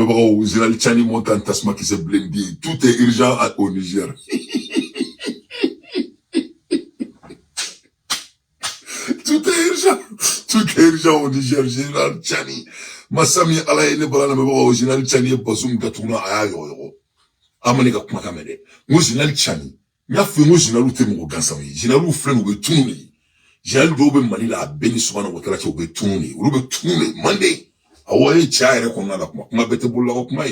lamɛbagaw général Tchani monte en tasma qui s'est blindé. Tout est urgent au Niger. Tout est urgent. Tout est urgent au Niger, général Tchani. Masami alaye ne bala lamɛbagaw général Tchani Bazoum gatuna aya yoro. Amane ka kuma kamede. Mo général Tchani. Nya fe mo général te mo gansami. Général frère mo be tununi. Général do be mali la beni subhana wa ta'ala ke be tununi. Ulu be tununi mande. Awaye chaire ko na la kuma bete bulla ko kuma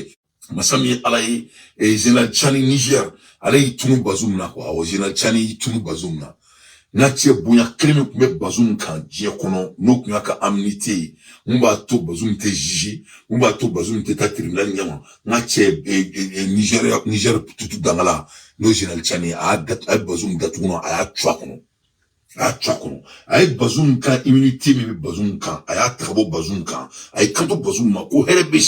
Masami alaye général Tchani Niger. Alaye tunu Bazoum na ko. Awo général Tchani tunu Bazoum na. Natie bonya kreme kume Bazoum kan djie kono no kunya ka amnité mba to Bazoum te jiji mba to Bazoum te ta tribunal nyama natie Niger tutu dangala no général Tchani a Bazoum gatuno a twa kono a Bazoum kan immunité me Bazoum kan a trabo Bazoum kan a kanto Bazoum ma ko herbe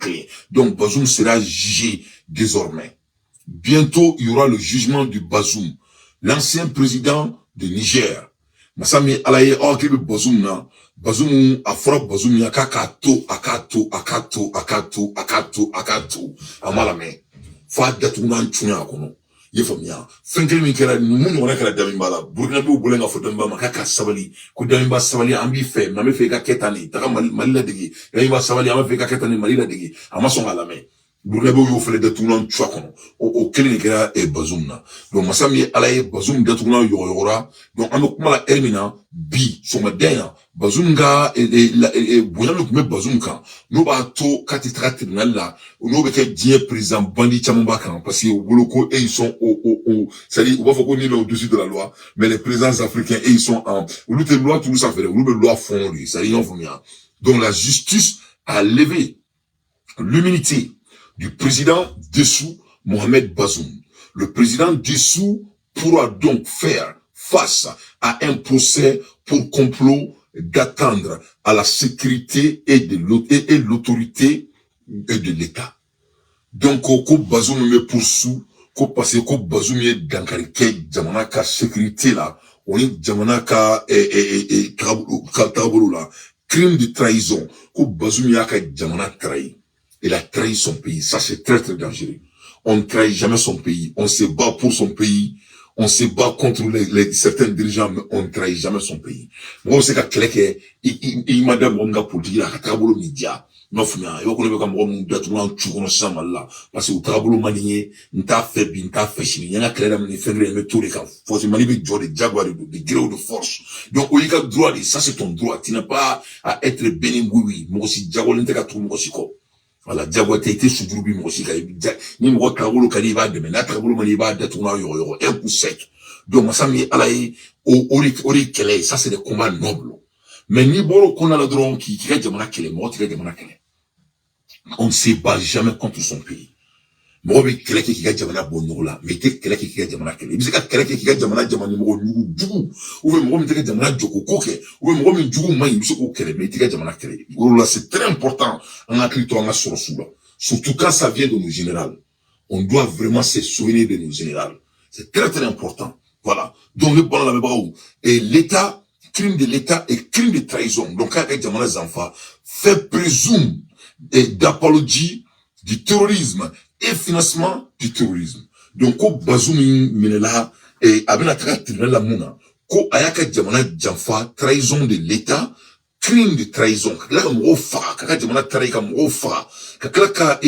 clé. Donc Bazoum sera jugé désormais. Bientôt il y aura le jugement du Bazoum, l'ancien président de Niger. Masami alaye okebe Bazoum na Bazoum afra Bazoum ya akato amalame fa datuna nchunya kono yefamia fenkele mi kera munyo wana kala dami bala burkina be bolenga fodamba makaka sabali ku dami ba sabali ambi fe na me fe ka ketani taka malila digi dami ba sabali ama fe ka ketani malila digi ama son alame burkina be yo fele datuna nchwa kono o kele kera Bazoum na donc masami alaye Bazoum datuna yorora donc ando kuma la ermina bi somadena Bazoum ga bonya no kuma Bazoum kan no ba to katitra tribunal la no be ke die président bandi chamamba kan parce que boloko ils sont c'est-à-dire on va faut qu'on est au-dessus de la loi, mais les présidents africains ils sont en lutte loi tout ça fait le loi fond lui, ça y est donc la justice a levé l'immunité du président dessous Mohamed Bazoum. Le président dessous pourra donc faire face à un procès pour complot d'attendre à la sécurité et l'autorité de l'État. Donc, ko Bazoum me poursuit, ko parce que Bazoum est dans quelque jamana ka sécurité là, on est jamana ka là, crime de trahison, ko Bazoum ya ka jamana trahi. Il a trahi son pays. Ça, c'est très, très dangereux. On ne trahit jamais son pays. On se bat pour son pays. On se bat contre certains dirigeants, mais on ne trahit jamais son pays. Moi, c'est que il m'a dit, mon politique, il a travaillé média. Non, fumia, il va connaître comme mon gâteau, tu connais ça, mal parce que au travail, manié, n'ta fait bien, n'ta fait chine, il y a clair, mais fait mais tous les cas, faut se manier de joie, de jaguar, de gré de force. Donc, au lieu de droit, ça, c'est ton droit. Tu n'as pas à être béni, oui, moi aussi, jaguar, n'ta tout, moi aussi, quoi. Voilà, diabo été sous groupe aussi ni mo travaux kali ba de na travaux mani ba de tourna yo un coup sec. Donc ça mi alaye ori kele, ça c'est des combats nobles. Mais ni boro qu'on a le drone qui a jamana kele, mo qui jamana kele. On ne se bat jamais contre son pays. Mo bi kele qui a jamana bonno la, mais te kele qui a jamana kele. Bisika kele qui a jamana mo jugu. Ou mo mi te jamana joko koke, ou mo mi jugu mai bisoko kele, mais te jamana kele. Là c'est très important en agriculture sur sous-là. Surtout quand ça vient de nos généraux. On doit vraiment se souvenir de nos généraux. C'est très très important. Voilà. Donc le bon la et l'État, crime de l'État et crime de trahison. Donc quand jamana enfants fait présume d'apologie du terrorisme et financement du terrorisme. Donc, ko Bazoum minela et abena traitement la muna, ko ayaka jamana jamfa trahison de l'État, crime de trahison. Kaka mrofa, kaka jamana trahika mrofa, kaka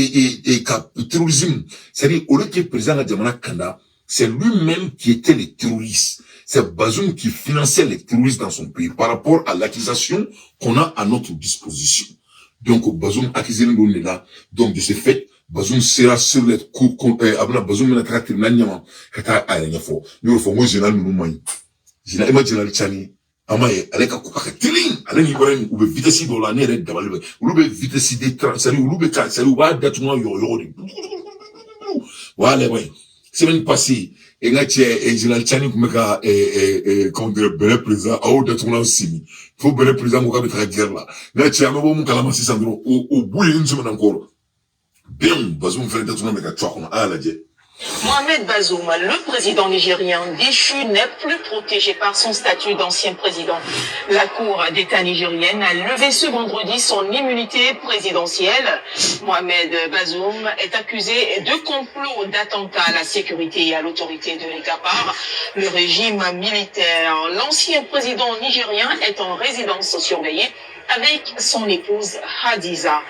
terrorisme. C'est-à-dire, au lieu que le président de jamana kanda, c'est lui-même qui était le terroriste. C'est Bazoum qui finançait les terroristes dans son pays par rapport à l'accusation qu'on a à notre disposition. Donc, Bazoum accusé de là. Donc, de ce fait, Bazoum sera sur les coups, abna Bazoum n'a traité l'anyama, kata ayanya fo. Nous faut moi général nous moyen. Général Tchani, amaye, avec un coup tiling, avec une bonne ou vitesse de la nere d'abalbe, ou le vitesse des salut ou le cas, salut ou va d'atuma yo. Voilà, ouais. Semaine passée, et là, général Tchani, comme ka, comme le président, à haut d'atuma aussi. Faut le président, mon gars, de la guerre là. Là, tu as un bon calamassi sandro, au bout d'une semaine encore. Bien, Bazoum fait d'atuma, mais qu'à toi, on a la guerre. Mohamed Bazoum, le président nigérien déchu, n'est plus protégé par son statut d'ancien président. La Cour d'État nigérienne a levé ce vendredi son immunité présidentielle. Mohamed Bazoum est accusé de complot d'attentat à la sécurité et à l'autorité de l'État par le régime militaire. L'ancien président nigérien est en résidence surveillée avec son épouse Hadiza.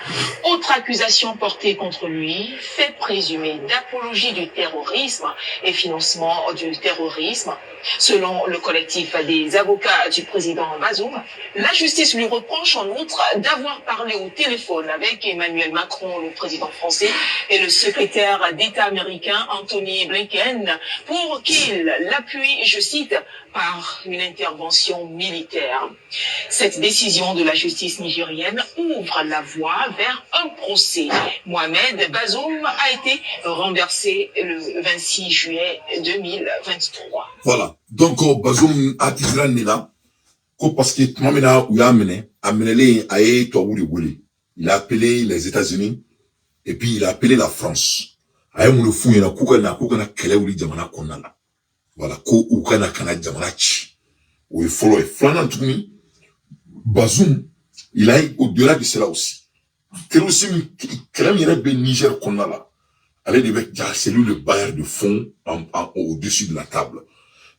Autre accusation portée contre lui, fait présumer d'apologie du terrorisme et financement du terrorisme. Selon le collectif des avocats du président Bazoum, la justice lui reproche en outre d'avoir parlé au téléphone avec Emmanuel Macron, le président français, et le secrétaire d'État américain Anthony Blinken pour qu'il l'appuie, je cite, par une intervention militaire. Cette décision de la justice nigérienne ouvre la voie vers un procès. Mohamed Bazoum a été renversé le 26 juillet 2023. Voilà. Donc, Bazoum a tiré là, parce que Mamena ou Yamene, Amenele a été il a appelé les États-Unis et puis il a appelé la France. Aye mu fou yana kuka na kele wuli jamana konala. Voilà, ko ukana kana jamana chi. Ou il follow et flanant tout mi. Bazoum, il a au-delà de cela aussi. Terrorisme, kelem yana ben Niger konala. Allez devait c'est lui le bailleur de fonds au-dessus de la table.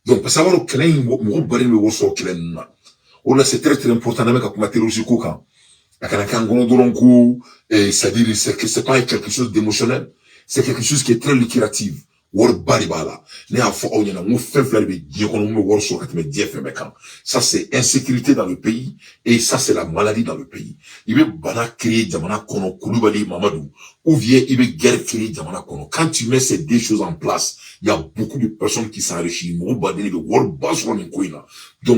Donc, pour savoir que kelem mo bari me woso kelem na. Oh là, c'est très important de mettre comme terrorisme koka. C'est-à-dire, c'est pas quelque chose d'émotionnel, c'est quelque chose qui est très lucratif. Ça, c'est insécurité dans le pays, et ça, c'est la maladie dans le pays. Il veut bana créer Djamana Kono, Koulibaly, Mamadou, ou bien il veut guerre créer Djamana Kono. Quand tu mets ces deux choses en place, il y a beaucoup de personnes qui s'enrichissent. Donc,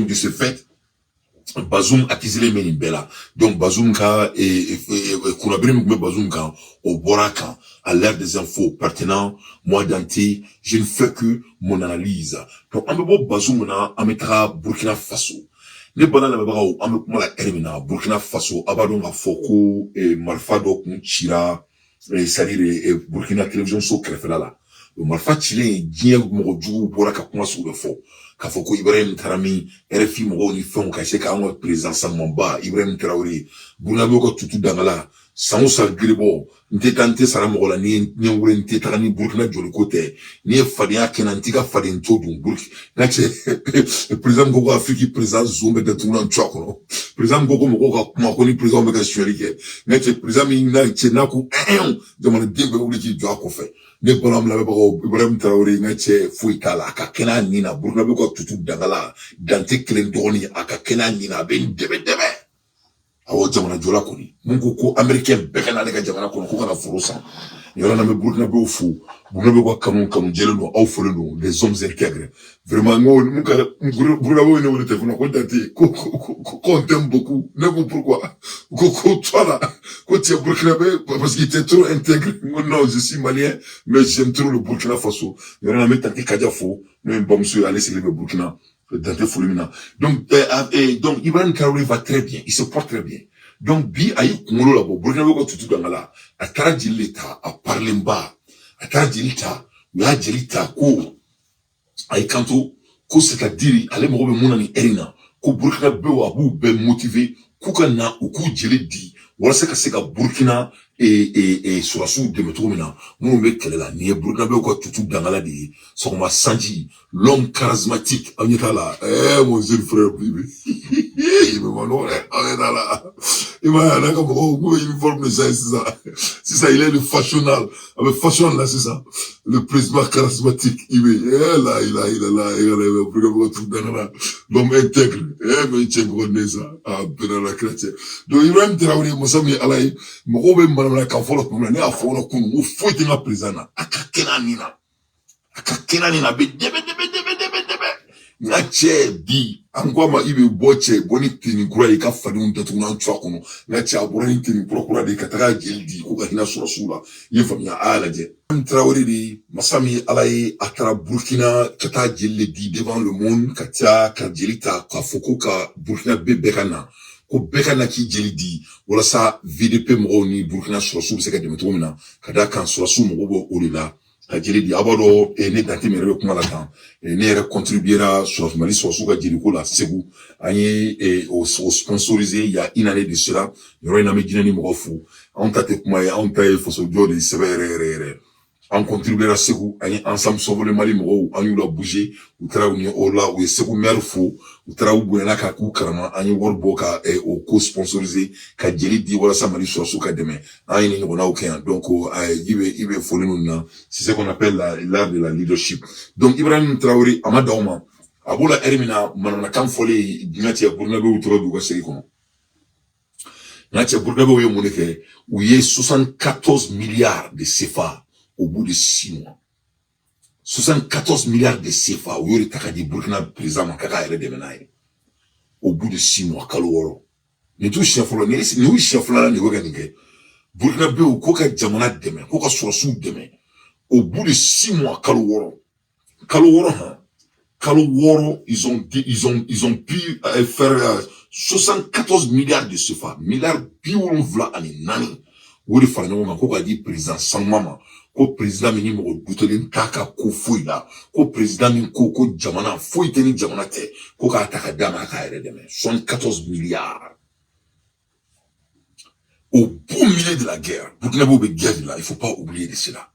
de ce fait, Bazoum a tisé les bella. Donc Bazoum ka Koulabrim Bazoum ka au Boraka à l'ère des infos pertinents, moi d'anti, je ne fais que mon analyse. Donc on me Bazoum na ametra Burkina Faso. Les bananes me bra on me la termina Burkina Faso abadon a foko et Malfado Kunchira et salir et Burkina télévision so krefela la. Malfa chile dien mo djou Boraka kuma sur le fond. Kafoko Ibrahim Tarami, RFI Moro ni fond, kache ka anwa président Samamba, Ibrahim Traoré, Bounaboko Tutu Dangala, Samoussa Gribo, Nte Tante Saramola, ni Nte Tarani Burkina Djoli Kote, ni Fadia Kenantika Fadin Todun, Nache, président Gogo Afriki, président Zombe de Toulan Chokono, président Gogo Moko Makoni, président Mega Shuelike, Nache, président Mina Chenaku, demande Dimbe Ouliki Djoakofe. Ne bolam la bako Ibrahim Traoré ngache fuitala aka kena nina Burkina Beko tutu dangala dante kelen doni aka kena nina ben debe awo jamana jola koni mungu ko américain bekana ne ka jamana kono ko kana furusa yoro na me Burkina Beko fu Burkina Beko kanu jeleno aw foleno les hommes intègres vraiment ngo muka Burkina Beko ne wole téléphone ko dante ko on t'aime beaucoup ne ko pourquoi ko toi là ko tu es Burkina Beko parce qu'il était trop intègre non je suis malien mais j'aime trop le Burkina Faso yoro na me tanki kaja fo ne mbamsu aller c'est le Burkina Dante Foulimina. Donc Ibrahim Traoré va très bien, il se porte très bien. Donc bi ayi kumolo la bo Burkina Faso tutu dangala a taraji l'État a parlemba a taraji l'État ya jelita ko ayi kanto ko c'est-à-dire ale mo be munani erina ko Burkina Faso abu be motivé kukana uku jeli di wala se ka Burkina et sur la sous de metromina mon mec qu'elle est là ni Burkina Faso tutu dangala di sokoma sanji l'homme charismatique là mon jeune frère privé il me malheur il m'a là comme uniforme de ça c'est ça il est le fashional avec fashion là c'est ça le président charismatique il est là il est là l'homme intègre mais il tient gros ça ah ben la chrétien donc Ibrahim Traoré Moussami Alaï mo be malala ka folo ko na a folo ko mo foti na président aka kena nina be debe na che bi angwa ibe boche boni tini kura ka fadi un tatu na ntwa kono na che abura tini kura de kataka gildi ko ga hina sura ye famia alaje Traoré di Masami Alaye atara Burkina kata gildi devant le monde katia ka jelita ka foko ka Burkina be bekana ko bekana ki jelidi wala sa VDP mo ni Burkina surasu se ka demeto mina kada kan surasu mo bo olila ka jeli di abado ne dante mere kuma la kan ne yɛrɛ contribuera sur Mali sɔrɔsiw ka jeliko la Segu an ye o sponsoriser il y a une année de cela yɔrɔ in na an bɛ jinɛ ni mɔgɔ fo anw ta tɛ kuma ye anw ta ye fasojɔ de sɛbɛ yɛrɛ an contribuera Segu an ye ensemble sauver Mali mɔgɔw an y'u la bouger u taara u ni o la u ye Segu maire fo u taara u bonyana ka k'u karama an ye wari bɔ ka o ko sponsoriser ka jeli di walasa Mali sɔrɔsiw ka dɛmɛ an ye ni ɲɔgɔnnaw kɛ yan donc i bɛ foli ninnu na c'est ce qu'on appelle l'art de la leadership donc Ibrahim Traoré a ma d'aw ma a b'o la heure min na manamanakan fɔlen diɲɛ cɛ burukinabew tora d'u ka segi kɔnɔ n'a cɛ burukinabew ye mun de kɛ u ye 74 milliards de CFA au bout de 6 mois. 74 milliards de CFA, ou yori takadi Burkina président kaka yɛrɛ dɛmɛ n'a ye. Au bout de 6 mois, kalo wɔɔrɔ. Ni tu chef fɔlɔ, ni chef fɔlɔ la ni ko kɛ nin kɛ. Burkina bɛ u ko ka jamana dɛmɛ, ko ka sɔrɔsiw dɛmɛ. Au bout de 6 mois, kalo wɔɔrɔ. Kalo wɔɔrɔ, hein. Kalo wɔɔrɔ, ils ont pu faire 74 milliards de CFA. Milliards bi wolonwula ani naani. O de fara ɲɔgɔn kan ko ka di président Sangma ma. Ko président min ni mɔgɔ dutelen t'a ka ko foyi la ko président min ko jamana foyi tɛ ni jamana tɛ ko k'a ta ka d'a ma a k'a yɛrɛ dɛmɛ 74 milliards au beau milieu de la guerre Burkinabé bɛ guerre de la il faut pas oublier de cela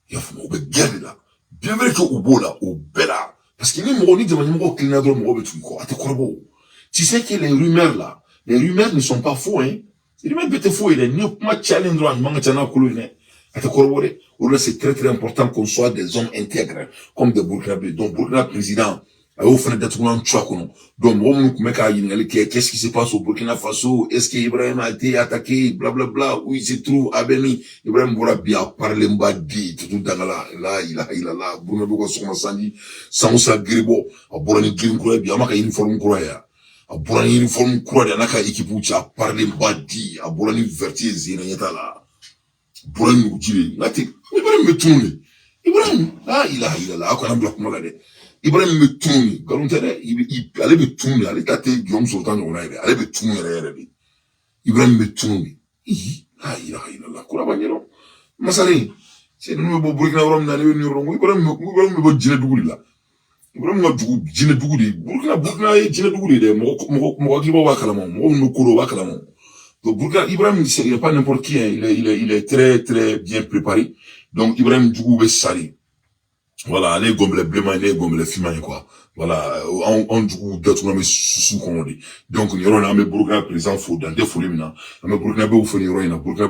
i y'a faamu u bɛ guerre de la bien vrai que u b'o la o bɛɛ la parce que ni mɔgɔ ni jamana ɲɛmɔgɔ kilenna dɔrɔn mɔgɔ bɛ tugu i kɔ a tɛ kɔrɔbɔ o tu sais que les rumeurs là les rumeurs ne sont pas faux hein les rumeurs bɛɛ tɛ faux yɛrɛ ni kuma cayalen dɔrɔn a ɲuman ka ca n'a kolo ye dɛ. C'est très très important qu'on soit des hommes intègres, comme des Burkinabés. Donc, Burkina président, au fin de donc, qu'est-ce qui se passe au Burkina Faso? Est-ce qu'Ibrahim a été attaqué? Blablabla. Où il se trouve? À Beni. Ibrahim Boura bien parlé, m'a dit, tout dans là, il a là, Burkinabé, son sandi, sans sa gribo, à Bourani Grim Koué, bien, ma uniforme Koué. À Bourani uniforme Koué, à équipe où tu as parlé, m'a dit, à Bourani Vertier, Zénayeta là. Ibrahim Moukile, Ibrahim me tourne. Ibrahim, il a là, quand on a bloqué moi là. Ibrahim me tourne. Galontere, il allait me tourner, allait tâter Guillaume Sultan de Onaïbe, allait me tourner. Ibrahim me tourne. Il a là, quoi la bagnole? Massalé, c'est nous, Burkina Faso, n'allez venir au Ibrahim me va dîner double là. Ibrahim me dîner double. Burkina est dîner double. Moi, qui va calamon, moi, nous courons va calamon. Donc, Burkina, Ibrahim, il n'est pas n'importe qui, hein. Il est très, très bien préparé. Donc, Ibrahim, du coup, va saler. Voilà, les gommes, blémans, les gommes, les fumants, quoi. Voilà, on, du coup, d'autres, on a mis sous, comme on dit. Donc, il y a un Burkina présent, faut, dans des folies, maintenant. On a Burkina, vous faites, il y a un Burkina,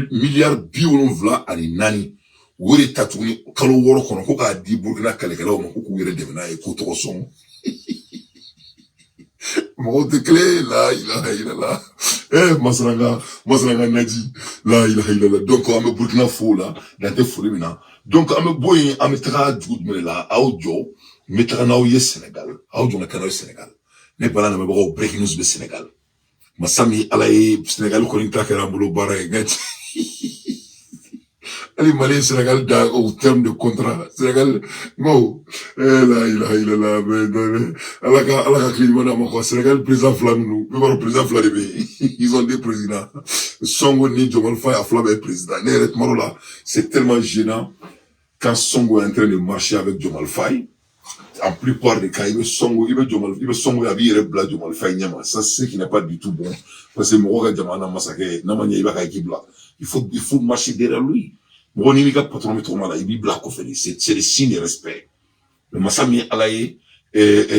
milliards, billions, v'là, allez, nani. Ou les tatoués, kalo woro, qu'on a dit, Burkina, kalekala, on a beaucoup, il y a des menaces, et qu'on son. Mon clé, là, il a là. Masranga Nadi, là, il a là. Donc, on me Burkina Fo, là, dans des folies, maintenant. Donc, on me boy, on me tra, du coup, là, audio, mettra na ouye Sénégal. Audio, na canal Sénégal. Ne pas là, na me bro, breaking news de Sénégal. Ma sami, alaye, Sénégal, qu'on y taque, rambulo, bara, gâte. Ali Malien Sénégal au terme de contrat. Sénégal, bon, là, il a là, mais, à la climat, Sénégal, président Flamou, le président Flamou, ils ont des présidents. Songo ni Diomaye Faye a Flamou est président. Là, c'est tellement gênant quand Songo est en train de marcher avec Diomaye Faye. En plupart des cas, il veut Songo, habiller blanc Diomaye Faye, ça, c'est ce qui n'est pas du tout bon. Parce que Moroga Djamana massacre, Namanya Ibaka Kibla. Il faut marcher derrière lui. Bon, il y a pas trop de mal, il black au fait, c'est le signe de respect. Mais Massami Alaye,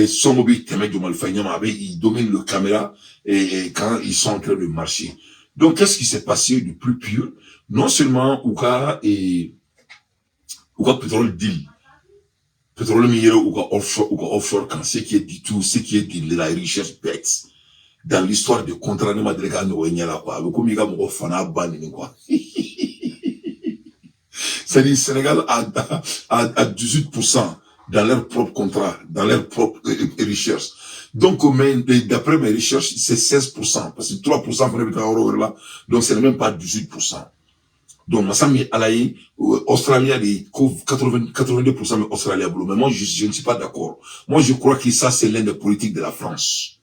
son mobile Temed du Malfaïniam, il domine le caméra, et quand ils sont en train de marcher. Donc, qu'est-ce qui s'est passé de plus pur? Non seulement, Ouka pétrole deal. Pétrole minier, Ouka offshore, quand ce qui est du tout, ce qui est de la recherche bête. Dans l'histoire de contrat de Madrega, nous, il y a là, quoi. Comme il y a mon fana ban, quoi. C'est-à-dire, Sénégal a 18% dans leur propre contrat, dans leur propre recherche. Donc, d'après mes recherches, c'est 16%, parce que 3% pour les là, donc c'est même pas 18%. Donc, Massami Alaye, Australie, 82% mais Australie, mais moi, je ne suis pas d'accord. Moi, je crois que ça, c'est l'un des politiques de la France.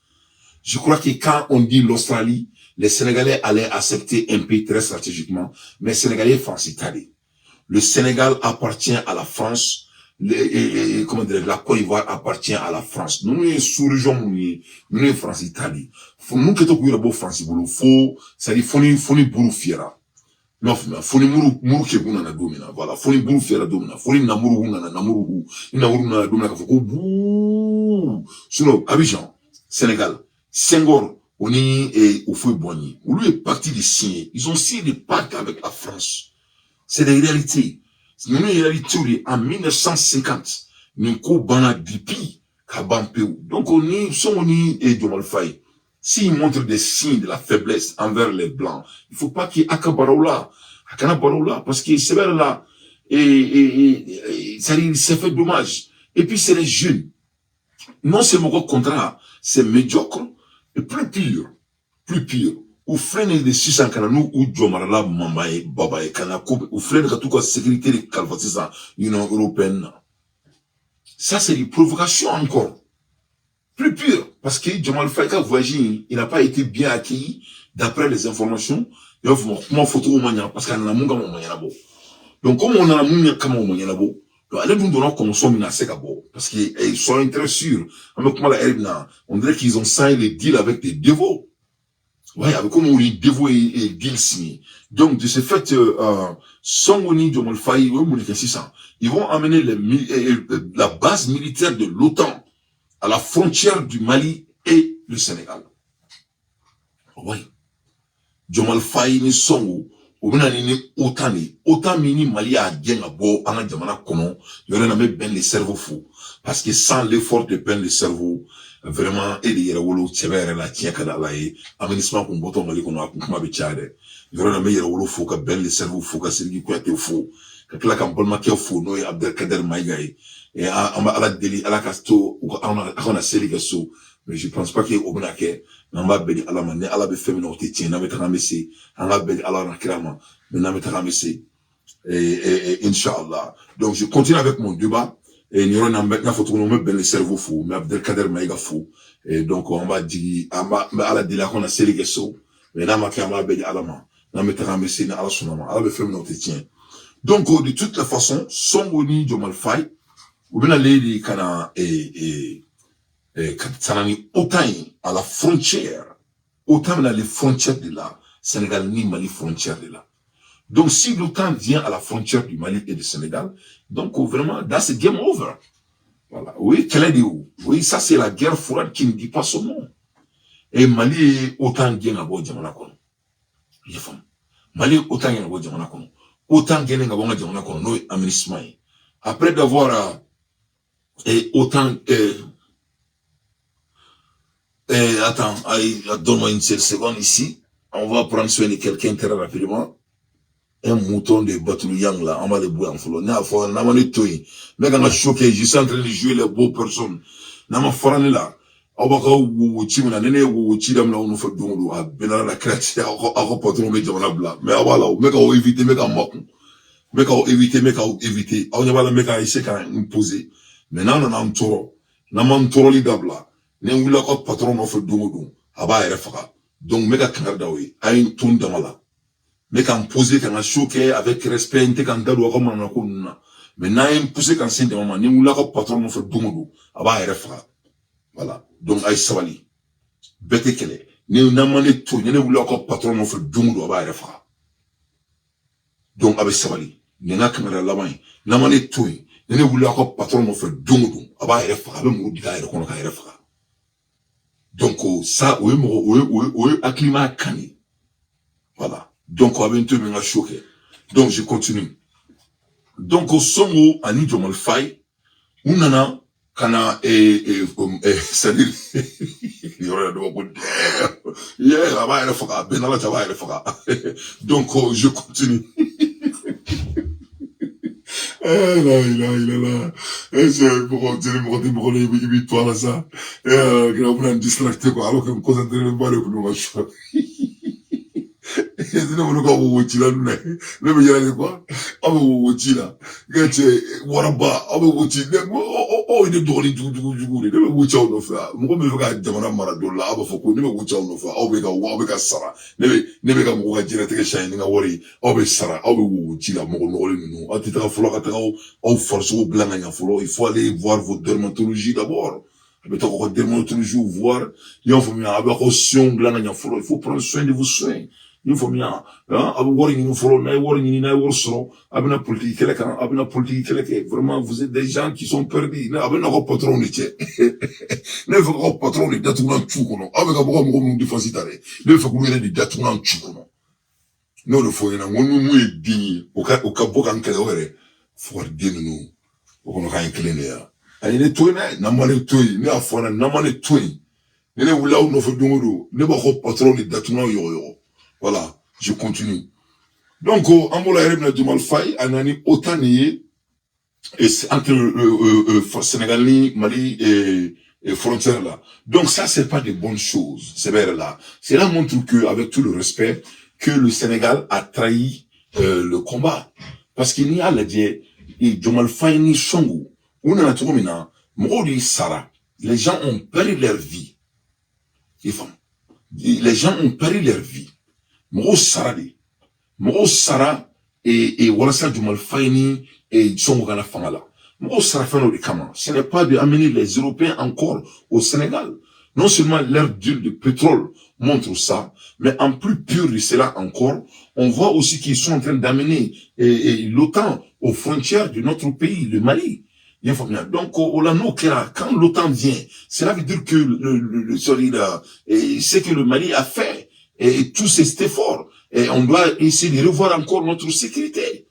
Je crois que quand on dit l'Australie, les Sénégalais allaient accepter un pays très stratégiquement, mais les Sénégalais français calés. Le Sénégal appartient à la France. Comment dire, la Côte d'Ivoire appartient à la France. Nous, nous, sous-région, nous, France, Italie. Nous, qui sommes là-bas, France, c'est-à-dire, faut ni bourou fiera. Non, faut ni mourou qui est na domina. Voilà, faut ni bourou fiera domina. Faut ni namourou na namourou. Namourou na domina, faut bouh. Sinon, Abidjan, Sénégal, Senghor, on est au feu Boigny. Où lui est parti de signer. Ils ont signé des pactes avec la France. C'est des réalités. Nous, une réalité, en 1950, nous, Kobana Dipi, Kabampeu. Donc, on est, et Djomal Faye. S'il montre des signes de la faiblesse envers les Blancs, il faut pas qu'il y ait Akabaroula, parce que c'est vrai là, ça il s'est fait dommage. Et puis c'est les jeunes. Non seulement au contraire, c'est médiocre, et plus pire. Ou freine de 600 kananou, ou Djomarala, Mamae, Babae, Kanako, ou freine de toute la sécurité de Calvatisa, Union Européenne. Ça c'est une provocation encore. Plus pire, parce que Djomal Faïka voyagé, il n'a pas été bien accueilli, d'après les informations, il va faire photo au mania, parce qu'il y a un monde au mania. Donc, comme on a un monde au mania, donc, allez nous donner comme son menacé d'abord, parce qu'ils sont très sûrs, on dirait qu'ils ont signé les deals avec des dévots. Ouais, avec comme on les dévots et deals signés. Donc, de ce fait, Songoni Djomal Faï, ils vont amener la base militaire de l'OTAN à la frontière du Mali et le Sénégal. Oui. Djomal Faye ni songo, obina ni autant mini Mali a bien à bo, en jamana kono, y'aurait n'amé ben les cerveaux fous. Parce que sans l'effort de ben les cerveaux, vraiment, et les yerewolo, tchèvere la tien kadalaye, aménissement qu'on botte Mali kono, akuma bichade. Y'aurait n'amé yerewolo fou, ka ben les cerveaux fous, ka sirgi kouate fou, ka kla kambolma ke fou, no y Abdelkader Maïgaye. Et à la déli, à la casto, on a séligasso, mais je pense pas qu'il y ait au bonake, mais on va béni à la manne, à la béfémine au tétien, n'a pas ramessé, on va béni à la nakirama, mais n'a pas ramessé, et Inch'Allah. Donc, je continue avec mon débat, et nous avons maintenant photo, nous mettons le cerveau fou, mais Abdelkader Maïga fou, et donc, on va dire, à la déli, on a séligasso, mais n'a pas béni à la main, n'a pas ramessé, n'a pas sonama, à la béfémine au tétien. Donc, de toute la façon, Songoni Djomal Faye, ou bien les kana sanani autant à la frontière, autant dans les frontières de là, Sénégal ni Mali frontière de là. Donc si l'OTAN vient à la frontière du Mali et du Sénégal, donc vraiment, that's game over. Voilà. Oui, quelle est de où? Oui, ça c'est la guerre froide qui ne dit pas son nom. Et Mali autant vient à bout de Jamanakono. Mali autant vient à bout de Jamanakono. Autant vient à bout de Jamanakono, nous, aménissement. Après d'avoir et autant attends, donne-moi une seule seconde ici. On va prendre soin de quelqu'un très rapidement. Un mouton de Batouyang là, on va le boire en flot. N'a pas de toy. Mais quand on a choqué, je suis en train de jouer les beaux personnes. N'a pas farani là. On va ou chimuna nene ou chidam là on nous fait donc à benara la crête à patron mais on a bla. Mais voilà, mais quand on évite, mais quand on éviter. On va la mettre à essayer quand imposer. Maintenant, on a un taureau. On a un taureau d'abla. On a un patron of Domodo. Aba Refaka. Donc, mega Kanadawi. A une tourne d'amala. Mais quand poser, quand on a choqué avec respect, quand on a comme on a connu. Maintenant, on poser quand c'est de maman. On a un patron of Domodo. Aba Refaka. Voilà. Donc, aïe savali. Bête qu'elle est. On a mané tout. On a un patron of Domodo. Aba Refaka. Donc, aïe savali. On a un caméra là-bas. On a mané tout. Nene wula ko patron mo fe dongo aba ere fa be mo diga ere kono ka ere fa donc ça oui acclimat kani voilà donc on va bientôt me choquer donc je continue donc au songo ani Djomal Faye unana kana c'est-à-dire il y aura de beaucoup yeah aba ere fa benala ta aba ere fa donc je continue. Là. C'est pour dire, me victoire là, ça. On a distracté, quoi. Alors que me concentrer même pas, le nous va choisir. ne mo ka wo ti la ne me yara quoi abe wo ti la gache waraba abe wo ti ne o ne do ni jugu ne me wo cha no fa mo me ka jamana maradola abe fo ko ne me wo cha no fa abe ka sara ne be ka mo ka jira te ka shine nga wori abe sara abe wo ti la mo no le no atita flo ka ta o force au blanc nya flo il faut aller voir votre dermatologie d'abord. Il faut prendre soin de vos soins. Il faut bien, vraiment, vous êtes des gens qui sont perdus. Patron, ani ne toy na na mane toy ne afona na mane toy ne wula no fo dungodo ne ba ko patron de datuna yo voilà je continue donc amola rebna Diomaye Faye anani otani et entre Sénégal Mali et frontière là donc ça c'est pas de bonnes choses c'est vrai là cela montre que avec tout le respect que le Sénégal a trahi le combat parce qu'il y a la dit Diomaye Faye ni Songo. Les gens ont perdu leur vie. Les gens ont perdu leur vie. Sara et Walasa Diomaye Faye et Tsongana Fangala. Ce n'est pas d'amener les Européens encore au Sénégal. Non seulement leur deal de pétrole montre ça, mais en plus pur de cela encore, on voit aussi qu'ils sont en train d'amener l'OTAN aux frontières de notre pays, le Mali. Donc, quand l'OTAN vient, cela veut dire que c'est que le Mali a fait et tout cet effort. Et on doit essayer de revoir encore notre sécurité.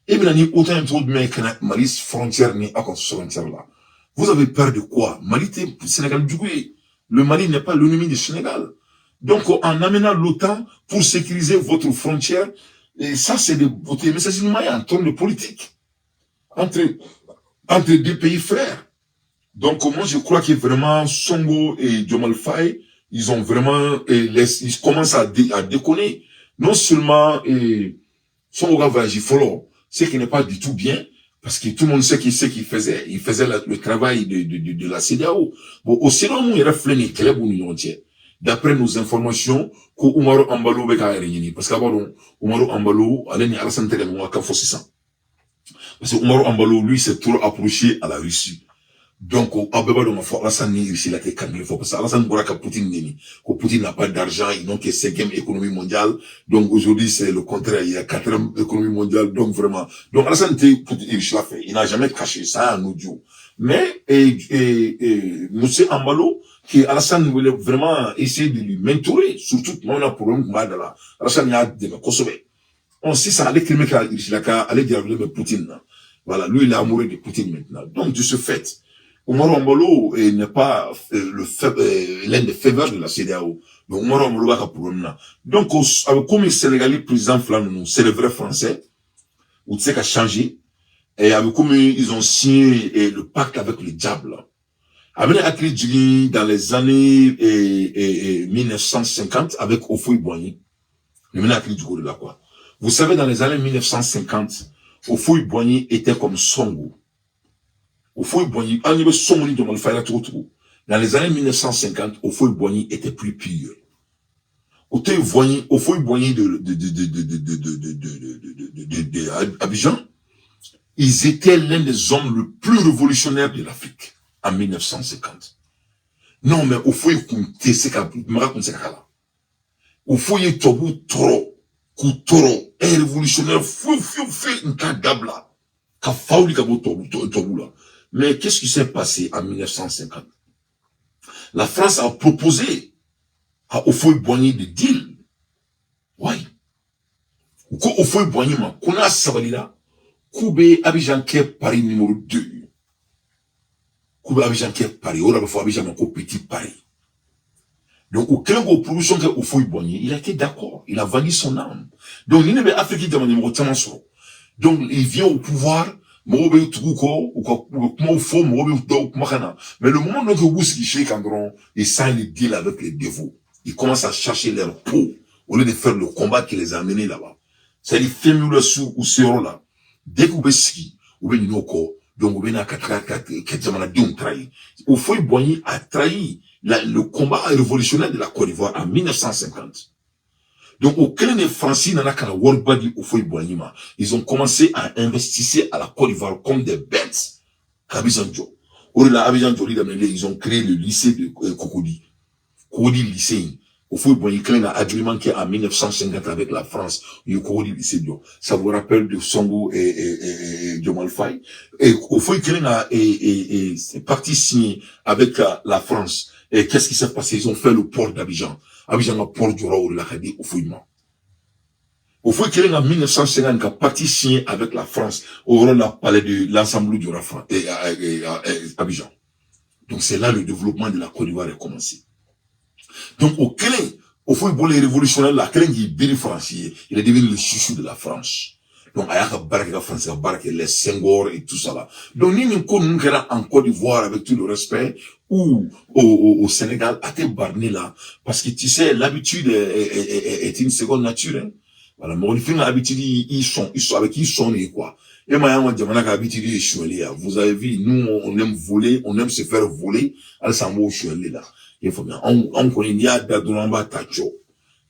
Et bien, autant de Mali frontière ni à frontière là. Vous avez peur de quoi? Mali, Sénégal, du coup, le Mali n'est pas l'ennemi du Sénégal. Donc, en amenant l'OTAN pour sécuriser votre frontière, et ça, c'est mais c'est une maille en termes de politique. Entre deux pays frères. Donc, moi, je crois que vraiment, Songo et Diomaye Faye, ils ont vraiment, ils commencent à déconner. Non seulement, Songo va voyager follow, ce qui n'est pas du tout bien, parce que tout le monde sait qu'il faisait. Il faisait le travail de la CEDEAO. Bon, au Sénat, il y a fléné, d'après nos informations, que Oumaro Ambalo beka réuni. Parce qu'avant, Oumaro Ambalo, allait à la santé de moi, qu'à fosser ça. Parce que Oumaro Ambalo, lui, s'est trop approché à la Russie. Donc, Abeba de Mafo, Alassane ni Russie l'a été calmé. Parce que Alassane Bouraka Poutine n'est que Poutine n'a pas d'argent, ils n'ont que 5e économie mondiale. Donc, aujourd'hui, c'est le contraire, il y a 4e économie mondiale. Donc, vraiment. Donc, Alassane Poutine, l'a fait. Il n'a jamais caché ça en audio. Mais, monsieur Ambalo, qui Alassane voulait vraiment essayer de lui mentorer, surtout, moi, on a un problème, Alassane y a des Kosovo. On sait ça, allait crimer allait dire avec Poutine. Voilà, lui, il est amoureux de Poutine maintenant. Donc, de ce fait, Oumaro Ambalo n'est pas l'un des faveurs de la CEDEAO. Donc, Oumaro Ambalo va pour nous. Donc, comme les Sénégalais président Flanou, c'est le vrai français, ou tu sais qu'a changé, et avec comme ils ont signé le pacte avec le diable. Avec Akli dans les années 1950 avec Ofoui Boigny. Le mené Akli Djigui là quoi. Vous savez, dans les années 1950, Ofoui Boigny était comme Songo. Ofoui Boigny, dans les années 1950, Ofoui Boigny était plus pur. Ofoui Boigny de Abidjan, ils étaient l'un des hommes les plus révolutionnaires de l'Afrique en 1950. Non, mais Ofoui Kounté, c'est qu'à là. Ofoui Tobu Toro, Koutoro, un révolutionnaire fou, un cas d'abla. Ka faouli kabo Tobu là. Mais qu'est-ce qui s'est passé en 1950? La France a proposé à Ofoui Boigny de deal. Oui. Ko Ofoui Boigny ma, kona sabali là. Koube Abidjan Kè Paris numéro 2. Koube Abidjan Kè Paris. On a fait Abidjan ko petit Paris. Donc, aucun gros production que Ofoui Boigny, il a été d'accord. Il a vendu son âme. Donc, il n'est pas africain de numéro donc, il vient au pouvoir, mais le moment où vous qui chez Candron, il signe les deals avec les dévots. Il commence à chercher leur peau. au lieu de faire le combat qui les a amenés là-bas. C'est-à-dire, fais-nous le sou ou ce là. Dès que vous avez ski, vous avez noko, donc vous avez trahi. Au Foy Boigny a trahi le combat révolutionnaire de la Côte d'Ivoire en 1950. Donc, aucun des Français n'en a qu'à la World Body au Foy Boigny. Ils ont commencé à investir à la Côte d'Ivoire comme des bêtes. Abidjan-Djo. Ils ont créé le lycée de Cocody. Cocody lycée. Au Foy Boigny, quand il a agrémenté en 1950 avec la France, il Cocody lycée Djo. Ça vous rappelle de Songo et Diomal Faye. Et au Foy Boigny c'est parti signer avec la France. Et qu'est-ce qui s'est passé? Ils ont fait le port d'Abidjan. Abidjan a port du roi au Foy Boigny. Au Foy Boigny en 1950, a parti signer avec la France au rôle la palais de l'ensemble du roi et Abidjan. Donc c'est là le développement de la Côte d'Ivoire a commencé. Donc au Foy Boigny révolutionnaire, la Kélé qui est bien français, il est devenu le chouchou de la France. Donc, il y a la France, les Senghor et tout ça là. Donc, nous en Côte d'Ivoire avec tout le respect, ou au Sénégal, à te barner là. Parce que tu sais, l'habitude est une seconde nature, hein. Voilà, mais on fait l'habitude, ils sont avec qui ils sont, quoi. Et moi, vous avez vu, nous, on aime voler, on aime se faire voler, à l'Assemblée, je suis là. Il faut bien, on connaît, il y a d'Adonamba Tacho.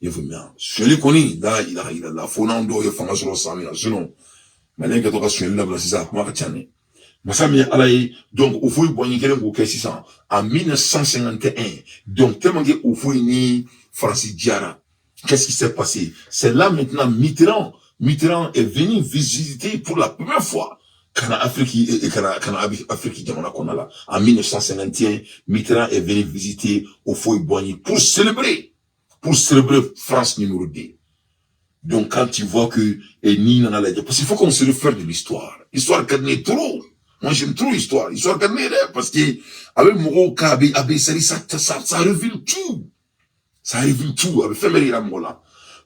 Il faut bien. Celui qu'on est, là, il a la fonando, il a fait un sur le sang, sinon, malin que tu as suivi là, c'est ça, comment tu as dit. Mais ça, mais, donc, au Foy Boigny, en 1951, donc, tellement que au Foy ni Francis Diarra, qu'est-ce qui s'est passé? C'est là maintenant, Mitterrand est venu visiter pour la première fois, Afrique, en 1951, Mitterrand est venu visiter au Foy Boigny pour célébrer France numéro 2. Donc, quand tu vois que, parce qu'il faut qu'on se réfère de l'histoire. Histoire qu'elle trop. Moi, j'aime trop l'histoire. Histoire qu'elle parce que, avec Moro, Kabe, ça révèle tout. Ça révèle tout. Avec Femeri Ramola.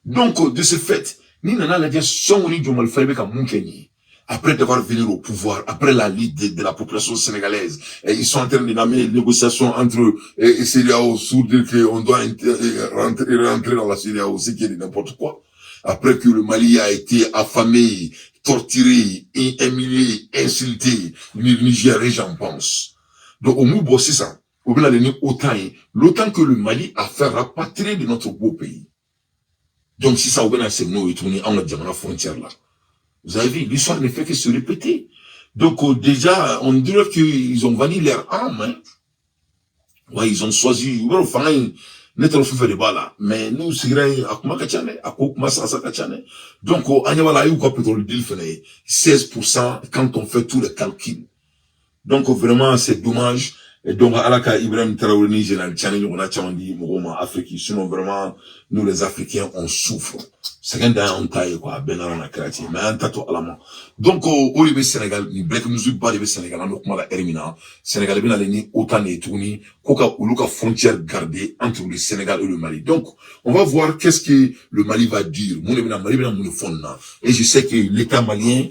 Donc, de ce fait, ni nana la dire, son ni Diomal Faye comme Moukeni. Après devoir venir au pouvoir, après la lutte de la population sénégalaise, et ils sont en train d'amener les négociations entre CEDEAO sur dire qu'on doit rentrer dans la CEDEAO, c'est qu'il y a n'importe quoi. Après que le Mali a été affamé, torturé, humilié, insulté, le Niger, j'en pense. Donc, au Moubo, c'est ça. Au bout de l'OTAN que le Mali a fait rapatrier de notre beau pays. Donc, si ça, au bout de nous et tourné, on a dit, on a la frontière là. Vous avez vu, l'histoire ne fait que se répéter. Donc, déjà, on dirait qu'ils ont vanni leur âme, hein. Ouais, ils ont choisi, net on fait des balles, mais nous, c'est vrai, à comment kachane, à quoi ça kachane. Donc, on y va là, quoi, pétrole deal, 16% quand on fait tous les calculs. Donc, vraiment, c'est dommage. Et donc, Alaka Ibrahim Traoré, général Tchani, on a dit, Mouroma, Afrique. Sinon, vraiment, nous, les Africains, on souffre. C'est qu'un d'un on taille, quoi, ben, on a créé, mais un tato à la main. Donc, au Libé Sénégal, ni Black Music Bar Libé Sénégal, on a comment la Hermina. Sénégal, bien, allé, autant et tourné, koka, ou l'ouka frontière gardée entre le Sénégal et le Mali. Donc, on va voir qu'est-ce que le Mali va dire. Et je sais que l'État malien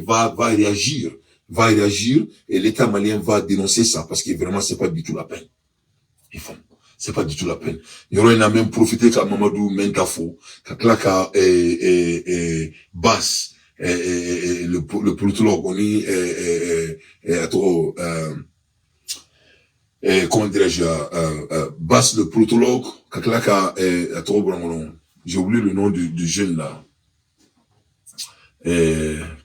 va réagir et l'État malien va dénoncer ça parce que vraiment c'est pas du tout la peine. C'est pas du tout la peine. Il y aura une même profité qu'à Mamadou Mentafo, qu'à Klaka Bass, le politologue, on est, comment dirais-je, Bass, le politologue, qu'à Klaka, j'ai oublié le nom du jeune là.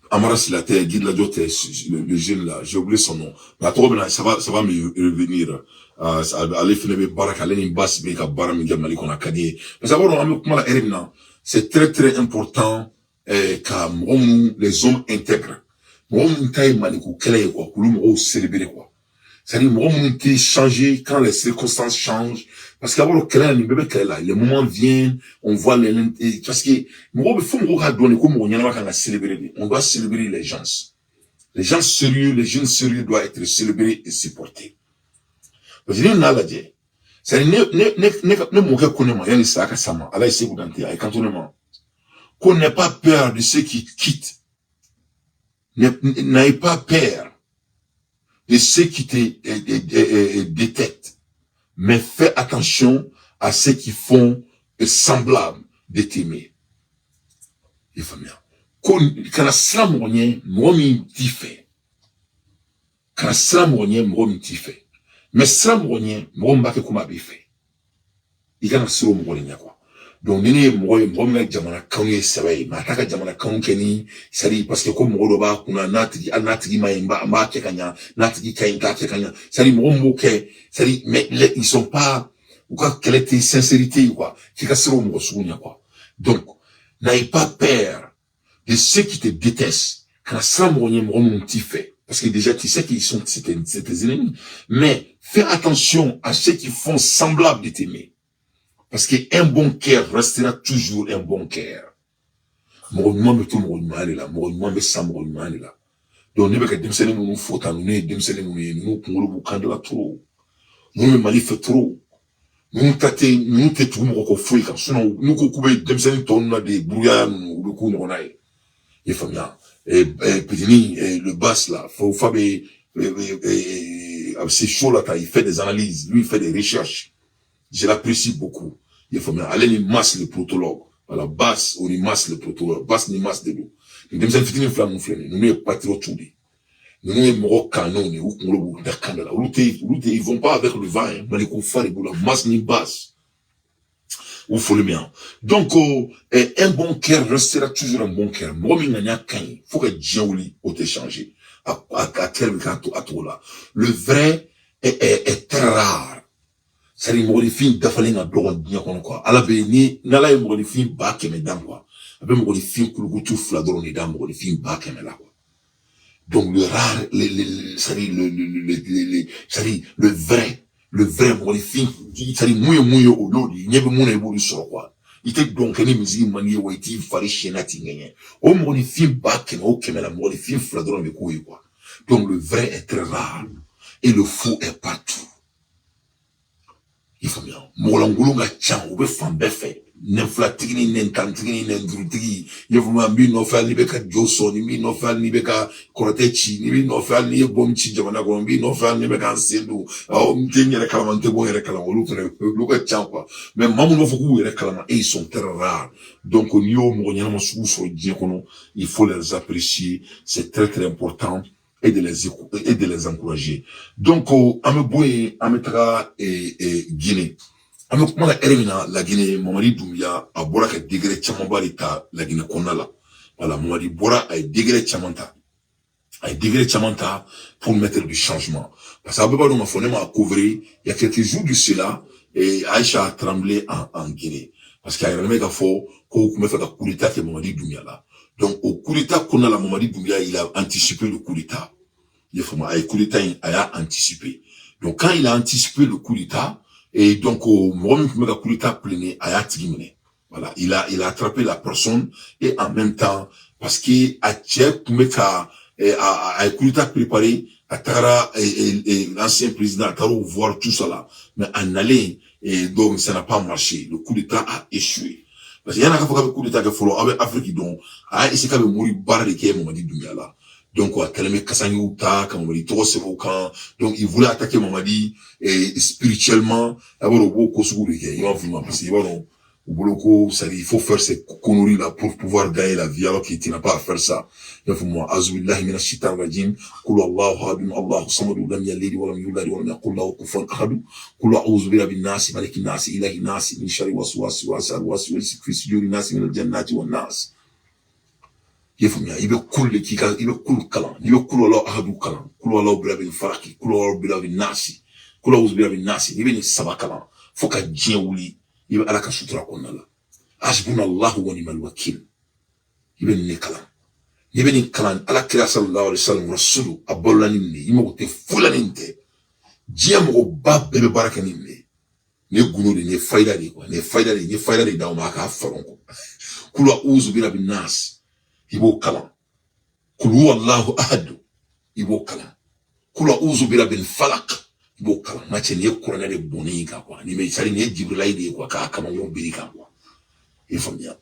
Amara Silate, Guide la Diote, le jeune là, j'ai oublié son nom. Mais ça va me revenir. Allez finir Barak, allez une basse, mais qu'à Baram, Mali qu'on a cadé. Mais ça va, c'est très très important, qu'à les hommes intègres. Mon taille Malikou, Kélé, quoi, Kouloum, célébrer, quoi. C'est-à-dire, mon qui changer quand les circonstances changent. Parce qu'avant, les moments viennent, on voit parce que, on doit célébrer les gens. Les gens sérieux, les jeunes sérieux doivent être célébrés et supportés. Parce que, c'est-à-dire, qu'on n'ait pas peur de ceux qui quittent. N'ayez pas peur de ceux qui te détectent. Mais fais attention à ceux qui font semblable. de t'aimer. Il faut bien. Quand la slam ronye, m'omi t'y fait. Quand la slam ronye, m'omi t'y fait. Mais slam ronye, m'omi bake kuma fait. Il y a un solo m'omi quoi. Donc, nene m'omi jamana kaunye sabai, mataka jamana kaun keni, sari, parce que comme m'omi ba, kuna natigi ma kekanya, natigi kainka kekanya, sari m'omi moke, sari, mais ils sont pas, ou quoi, quelle était sincérité, quoi, qui a solo m'omi quoi. Donc, n'aie pas peur de ceux qui te détestent. Quand ça m'ont fait. Parce que déjà, tu sais qu'ils sont tes ennemis. Mais fais attention à ceux qui font semblable de t'aimer. Parce qu'un bon cœur restera toujours un bon cœur. Mournement me tout mournement là. Mournement me sans mournement là. Donc, nous, nous sommes nous faute à nous, nous sommes nous, nous, boucan de la trop. Nous, me malifait trop. Nous, t'es tout, nous, fouille, quand sinon, nous, coupons, nous sommes ton, des brouillards, nous, le coup, nous, il faut bien. Et le basse là, faut faire c'est chaud là, il fait des analyses, lui il fait des recherches. Je l'apprécie beaucoup. Il faut bien. Allez, il masse le protologue. À la basse, on y masse le protologue. Basse, ni masse de l'eau. Les deux fini une flamme, nous ne pas trop tout dit. Nous ne sommes pas canon, ou qu'on le candela. Ils vont pas avec le vin, mais les coups les boules, masse ni basse. Ou faut le bien. Donc, un bon cœur restera toujours un bon cœur. Faut que Dieu ou t'échanger. À quel cas, à toi là. Le vrai est très rare. C'est une modifie d'affaline à droit bien quoi. À la béni, n'ala une modifie bas que mes dames quoi. Avec modifie que le tout fladron les dames modifie bas que mes là quoi. Donc, le rare, le vrai, modifie, c'est-à-dire, mouille, au lot, il n'y a pas mon évolution, quoi. Il était donc, une musique, manier, ou il fallait chénati, gagner. Au modifie, bac, ok, mais la modifie, fladron, mais quoi. Donc, le vrai est très rare. Et le faux est partout. Il faut bien. Moulangulunga tchan, ou be fan befe. Nenfla tigini, nentan tigini, nendrutigi. Yevuma mi nofal ni beka Johnson, mi nofal ni beka Koratechi, mi nofal ni bomchi jamana kwa, mi nofal ni beka Nsendu. Mtengi yere kalama, ntebo yere kalama, luka tchan quoi. Mais mamu nofoku yere kalama, et ils sont très rares. Donc, au niveau mounyama sou sur diekono, il faut les apprécier. C'est très très important. Et de les encourager. Donc, Ameboye, Ametra et Guinée. Amekuma la Guinée, Mamadi Doumbia, a bora ka degré Chamambarita, la Guinée Konala. Voilà, Mamadi Bora a degré Chamanta. A degré Chamanta pour mettre du changement. Parce que Abeba m'a phonéma a couvrir, il y a quelques jours de cela, et Aïcha a tremblé en Guinée. Parce qu'il y a un mec à fort, qu'on me fait un coup d'état que Mamadi Doumbia là. Donc, au coup d'état qu'on a la Mamadi Doumbia, il a anticipé le coup d'état. Il faut un coup d'état, il a anticipé. Donc, quand il a anticipé le coup d'état, et donc, au moment où le coup d'état plein, il a tigné. Voilà. Il a attrapé la personne, et en même temps, parce qu'il a tchèque, pour mettre à coup d'état préparé, à Tara, et l'ancien président, à Tara, voir tout ça là. Mais en aller, et donc, ça n'a pas marché. Le coup d'état a échoué. Parce qu'il y en a qui font le coup d'état que follow avec Afrique, donc, ah, et c'est quand même mourir barre de qui est Mamadi Doumbia là. Donc, Kaleme Kassangi Outa, quand on dit trop c'est aucun. Donc, il voulait attaquer Mamadi, et spirituellement, d'abord, au beau Kosovo, il va vraiment, parce qu'il va, au boulot, il faut faire ces conneries là pour pouvoir gagner la vie, alors qu'il n'a pas à faire ça. Il faut moi, Azubillahi mina shitan rajim, Kulu Allahu hadum, Allahu samadu, lam yalidi, walam yuladi, walam yakullahu kufan ahadu, Kulu a'udhu bin nasi, maliki nasi, ilahi nasi, min shari waswasi, waswasi, fi sujuri nasi, min al-jannati wa nas. Il faut bien, il veut couler il veut couler kalan, il veut couler Allah ahadu kalan, couler Allah bila bin faraki, couler Allah bila bin nasi, couler Allah bila bin nasi, il veut ni saba kalan, faut qu'à Dieu ouli, il veut alaka sutra konala. Asbuna Allahu wa ni'mal wakil. Il veut ni kalan. Il veut ni kalan, ala kira sallallahu alayhi wa sallam, rasulu, abolanine, il m'a été foulaninte. Dieu m'a ba bebe barakanine. Ne gouno de, ne faïda de quoi, ne faïda de daumaka faronko. Couler Allah bila bin nasi. Ibo kalan. Kulu Allahu ahadu. Ibo kalan. Kulu a'udhu birabbil falak. Ibo kalan. Mache ni Qur'an de boni ka kwa. Ni me sari ni Jibril de kwa ka kama yo biri ka kwa. Il faut bien.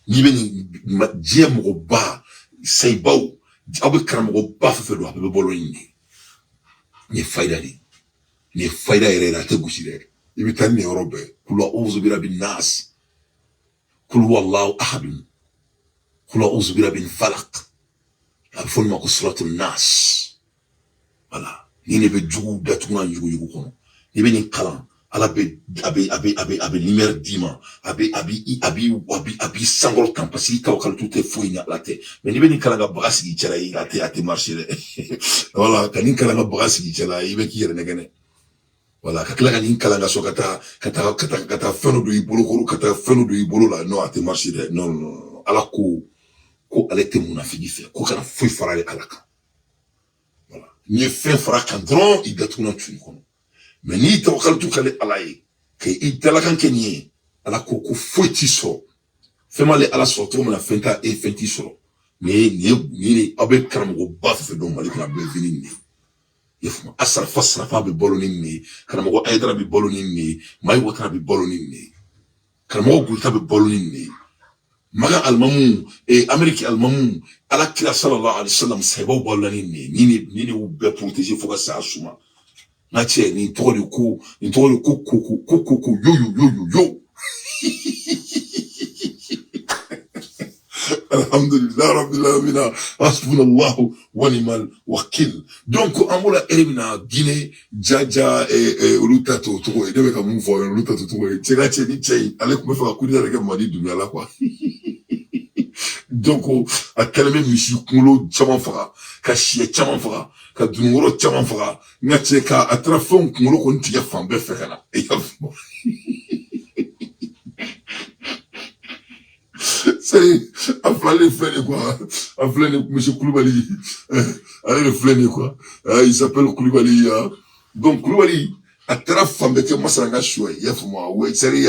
Ni beni Dieu mo ba say baw. Abu karam mo ba fa do abu bolo ni. Ni faida di. Ni faida ere na te gusire. Ibi tan ni Europe. Kulu a'udhu birabbin nas. kul huwallahu ahadun kul a'udhu birabbil falaq a fon ma ko suratul nas voilà ni ne be jugu datuna yugu kono ni be ni kalan ala be abe lumière dima abi sangol kan parce que kawkal tout est fouille na la te mais ni be ni kala ga bagasi gi cera yi ate marcher voilà kanin kala ga bagasi gi cera yi be ki yere negene voilà kakla kanin kala ga so kata feno do ibolo ko kata feno do ibolo la no ate marcher non ala ko ala te munafiki fe ko kana fouille farale alaka voilà ni fe fara kan dron i gatuna tuni kono mais ni tawakkaltu kale alaye ke italakan kenye ala ko foti so female ala so to na fenta e fenti so ni abe karamo ba fe do mali na be vini ni yefuma asar fasra fa be boloni ni karamo aydra be boloni ni may wota be boloni ni karamo gulta be boloni ni maga almamu e ameriki almamu ala kila sallallahu alaihi wasallam sahabo boloni ni be protéger foka sa asuma na che ni tole ku yo alhamdulillah rabbil alamin hasbunallahu wa ni'mal wakil donc amula elimina Guinée jaja uluta to e debe ka mun fo uluta to e tira che ni che ale ko fa ku dira ke mali dunya la quoi donc a kalme misi kulo chama faga ka shie chama faga ka dunuro chama faga ngache ka atrafon kulo ko ntiya fambe fekana e c'est a flâner flâner quoi a flâner monsieur Koulibaly allez le flâner quoi il s'appelle Koulibaly donc Koulibaly a trafambe ke masanga shwe yafuma we seri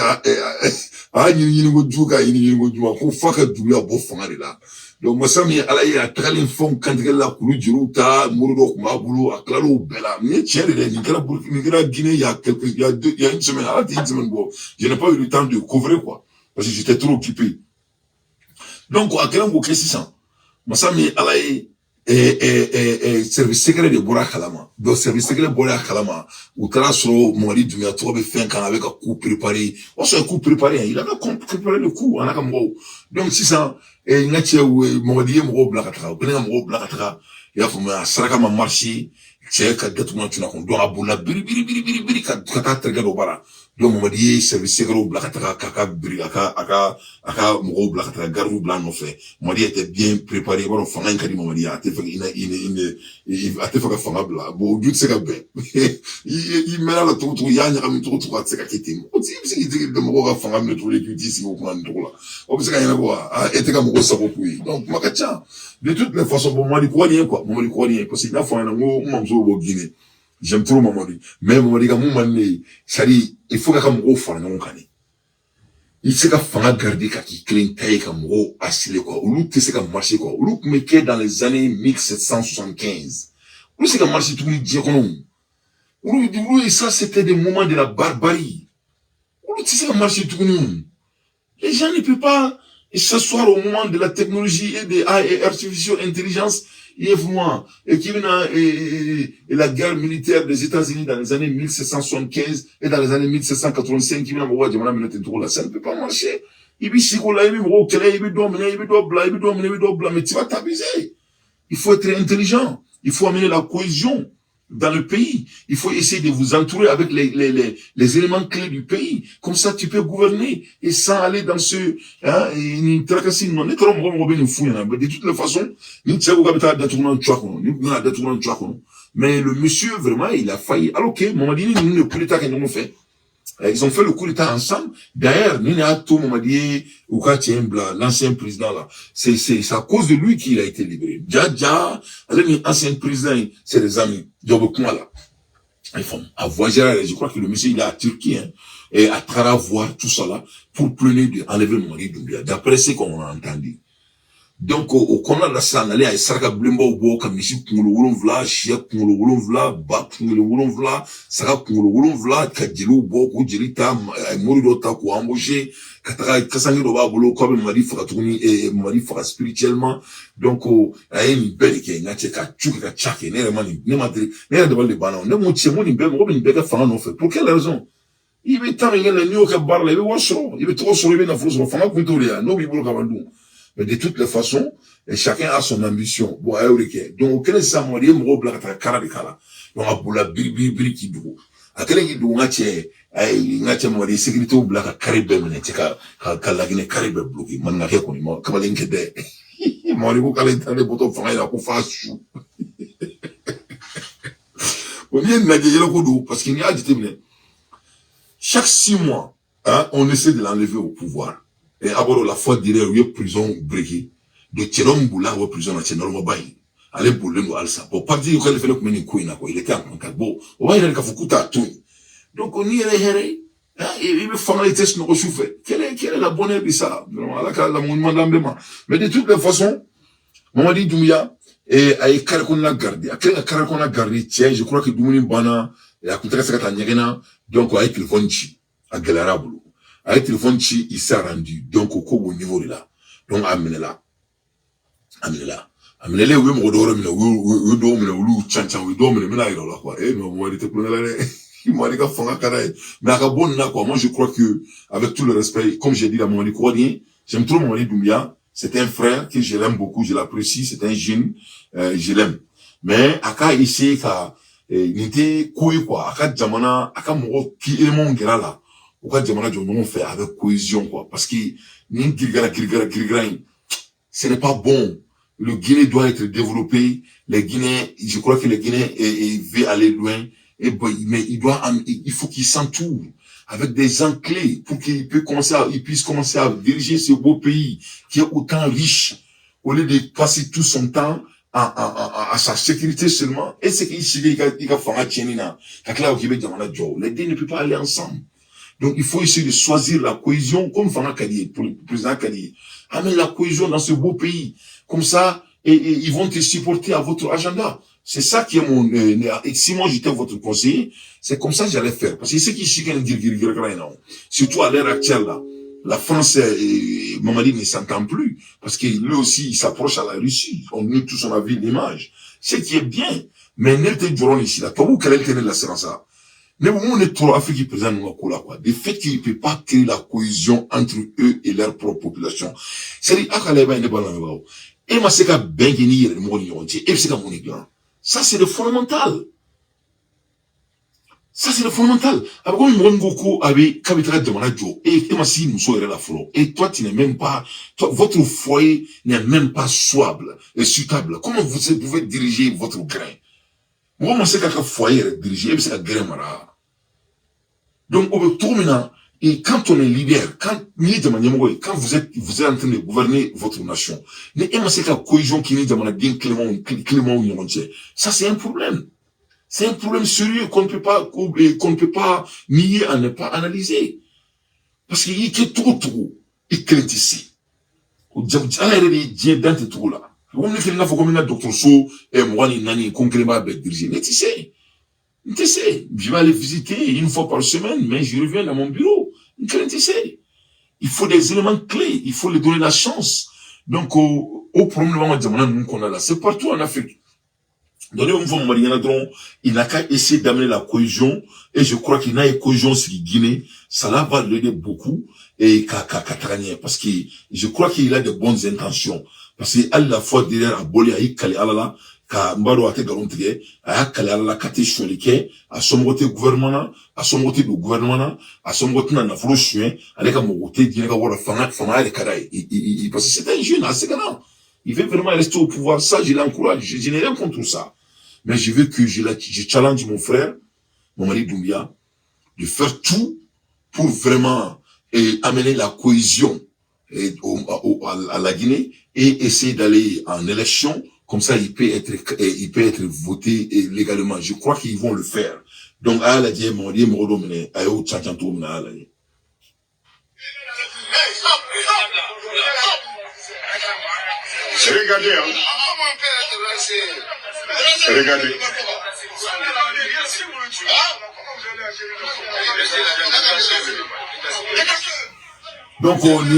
ni ngo juga ni ngo juma ko faka duya bo fanga la donc masami ala ya tralin fon kantre la kulu jiruta murudo kuma bulu aklalo bela ni chere ni kala Burkina Guinée il y a une semaine à une semaine bon je n'ai pas eu le temps de couvrir quoi parce que j'étais trop occupé donc à quel moment que c'est ça masami ala service secret de bora kalama do service secret bora kalama ou transro mori du mia to be fin kan avec un coup préparé on se coup préparé il avait préparé le coup on a comme donc si ça ngache mori mo blakatra bena mo blakatra ya fuma saraka ma marché c'est ka gatuma tuna ko do abula biri ka terga do bara donc mori service secret blakatra kaka biri aka mo blakatra garu blan no fait mori était bien préparé bon fanga kadi mori a te fa a te fa fanga bla bo du se ka be il mena la tout ya nya mi tout se ka kiti o ti se ki de mo ga fanga me tout les qui si ko plan tout là o se ka yana ko a ete ka mo sa ko puis donc makacha de toutes les façons bon mori ko rien quoi mori ko rien parce que na fa na ngo mamzo bo Guinée j'aime trop Mamadi mais Mamadi ka mon mané sari il faut ka mo fa na ngani il se ka fanga garder ka ki clean taille ka mo asile quoi ou lu se ka marcher quoi ou lu mais que dans les années 1775 ou se ka marcher tout dit kono ou ça c'était des moments de la barbarie ou se ka marcher tout les gens ne peuvent pas s'asseoir au moment de la technologie et de artificielle intelligence. Et qui et la guerre militaire des États-Unis dans les années 1775 et dans les années 1785 qui vient ça ne peut pas marcher. Mais tu vas t'abuser. Il faut être intelligent. Il faut amener la cohésion dans le pays. Il faut essayer de vous entourer avec les éléments clés du pays. Comme ça, tu peux gouverner et sans aller dans ce, de toutes les façons, mais le monsieur, vraiment, il a failli. Alors, ok, Mamadi, nous, le coup d'état qu'ils ont fait. Ils ont fait le coup d'état ensemble. D'ailleurs, Mamadi, l'ancien président là, c'est à cause de lui qu'il a été libéré. L'ancien président, c'est des amis. Ils font à voyager, je crois que le monsieur il est à Turquie, et à travers voir tout ça là, pour planer d'enlever Mamadi Doumbia, d'après ce qu'on a entendu. Donc, au Kona la ça, on allait à Saraka Blimba au Boka, Michi Kungolo Vla, Chia Kungolo Vla, Ba Kungolo Vla, Saraka Kungolo Vla, Kadjilou, Boko, Djelita, Moridota, ko embauché, Katara, Kassangi Roba, Bolo, comme Mari Fratouni, et Mari Fra spirituellement. Donc, a une belle qui est une tchèque, tchouka, tchèque, n'est pas de banan, n'est mon tchèque, mon belle, Robin Bega Fan, non fait. Pour quelle raison? Il veut tant il y a le niveau que barre il veut voir ça, il veut trop sauver la force, enfin qu'on tourne là, non il veut le mais de toutes les façons, et chacun a son ambition. Bon, donc quel est ça moi il me rebla ta cara de cara. Donc a bula biri qui dou. A quel qui dou ngache moi les sécurité au black caribé mais tika la guinée caribé bloqué man na ko ni mo kamalen ke de. Moi les kala interne boto fanga la ko fa chou. On vient de la guerre au dos parce qu'il y a déterminé. Chaque 6 mois, hein, on essaie de l'enlever au pouvoir. Et abord la fois dirait oui prison briquée de Tchelom Boula ou prison à Tchelom Bayi. Allez bouler nous alsa. Bon pas dire qu'il fait le comme une couine quoi. Il était en contact. Bon, on va y aller qu'à Fukuta tout. Donc on y est héré. Il veut faire les tests nous rechauffer. Quelle est la bonne heure de ça? Vraiment la monument d'emblément. Mais de toutes les façons, Mamadi Doumbia et aïe Karakon a gardé. À quel Karakon a gardé tiens je crois que Doumbia Bana et à côté de ça donc aïe Kilfonchi à Galarabulu. Avec le téléphone, il s'est rendu. Donc, au niveau de là. Donc, amenez-la. Amenez-la. Amenez-la, oui, moi, je crois que, avec tout le respect, comme j'ai dit à mon écolier, j'aime trop mon Doumbia. C'est un frère que je l'aime beaucoup, je l'apprécie, c'est un jeune, je l'aime. Mais, aka ici, il était quoi, aka jamana, aka moro, qui est mon gars là. Au cas de fait avec cohésion, quoi. Parce que, ce n'est pas bon. Le Guinée doit être développé. Les Guinéens, je crois que les Guinéens veulent aller loin. Mais il faut qu'ils s'entourent avec des gens clés pour qu'ils puissent commencer à diriger ce beau pays qui est autant riche au lieu de passer tout son temps à sa sécurité seulement. Et c'est qu'il les deux ne peuvent pas aller ensemble. Donc, il faut essayer de choisir la cohésion, comme Fana Kadi, pour le président Kadi. Amener la cohésion dans ce beau pays. Comme ça, et ils vont te supporter à votre agenda. C'est ça qui est mon, et si moi j'étais votre conseiller, c'est comme ça que j'allais faire. Parce que c'est qui chicken dire, surtout à l'heure actuelle, là. La France, Mamadi ne s'entend plus. Parce que lui aussi, il s'approche à la Russie. On met tout son avis d'image. Ce qui est bien. Mais n'était durant ici, là. Toi, vous, quelle est la séance, là? Mais on est trop Afrique présent nous quoi. De fait qu'il ne peut pas créer la cohésion entre eux et leur propre population. C'est-à-dire, et moi, c'est qu'à Bengeni, le monde et c'est qu'à mon église. Ça, c'est le fondamental. Ça, c'est le fondamental. Alors, comme mon Goku avait Kabitra de Manajo, et moi, si nous sommes la flore, et toi, tu n'es même pas, toi, votre foyer n'est même pas souable et suitable. Comment vous pouvez diriger votre grain? Moi, c'est qu'à foyer diriger, et c'est qu'à grain mara. Donc, au retour maintenant, et quand on est leader, quand vous êtes en train de gouverner votre nation, c'est la cohésion qui n'est pas bien clément, ça c'est un problème. C'est un problème sérieux qu'on ne peut pas nier à ne pas analyser. Parce qu'il y a trop, il crée ici. Il y a dans tout là. On ne fait pas comme un docteur So, et moi, il n'a ni concrètement avec diriger. Mais tu sais, je vais aller visiter une fois par semaine, mais je reviens dans mon bureau. Il faut des éléments clés, il faut les donner la chance. Donc, au problème qu'on a là, c'est partout en Afrique. Donc, il n'a qu'à essayer d'amener la cohésion, et je crois qu'il n'a une cohésion sur Guinée, ça là va l'aider beaucoup, et parce que je crois qu'il a de bonnes intentions. Parce que, à la fois, derrière, à Boli, à Ikali, à la, ka mbaro ate galontige aya kala la kate sholike a somote gouvernement a somote do gouvernement a somote na folo chien avec un mogote dina ka wala fanga ale kadai parce que c'est un jeune assez grand il veut vraiment rester au pouvoir ça je l'encourage je n'ai rien contre ça mais je veux que je challenge mon frère Mamadi Doumbia de faire tout pour vraiment amener la cohésion à la Guinée et essayer d'aller en élection. Comme ça, il peut être voté légalement. Je crois qu'ils vont le faire. Donc, à la dire, mon Dieu, mon Dieu, à eux, tchantantou, à la dire. Regardez, hein. Regardez. Donc, on donc,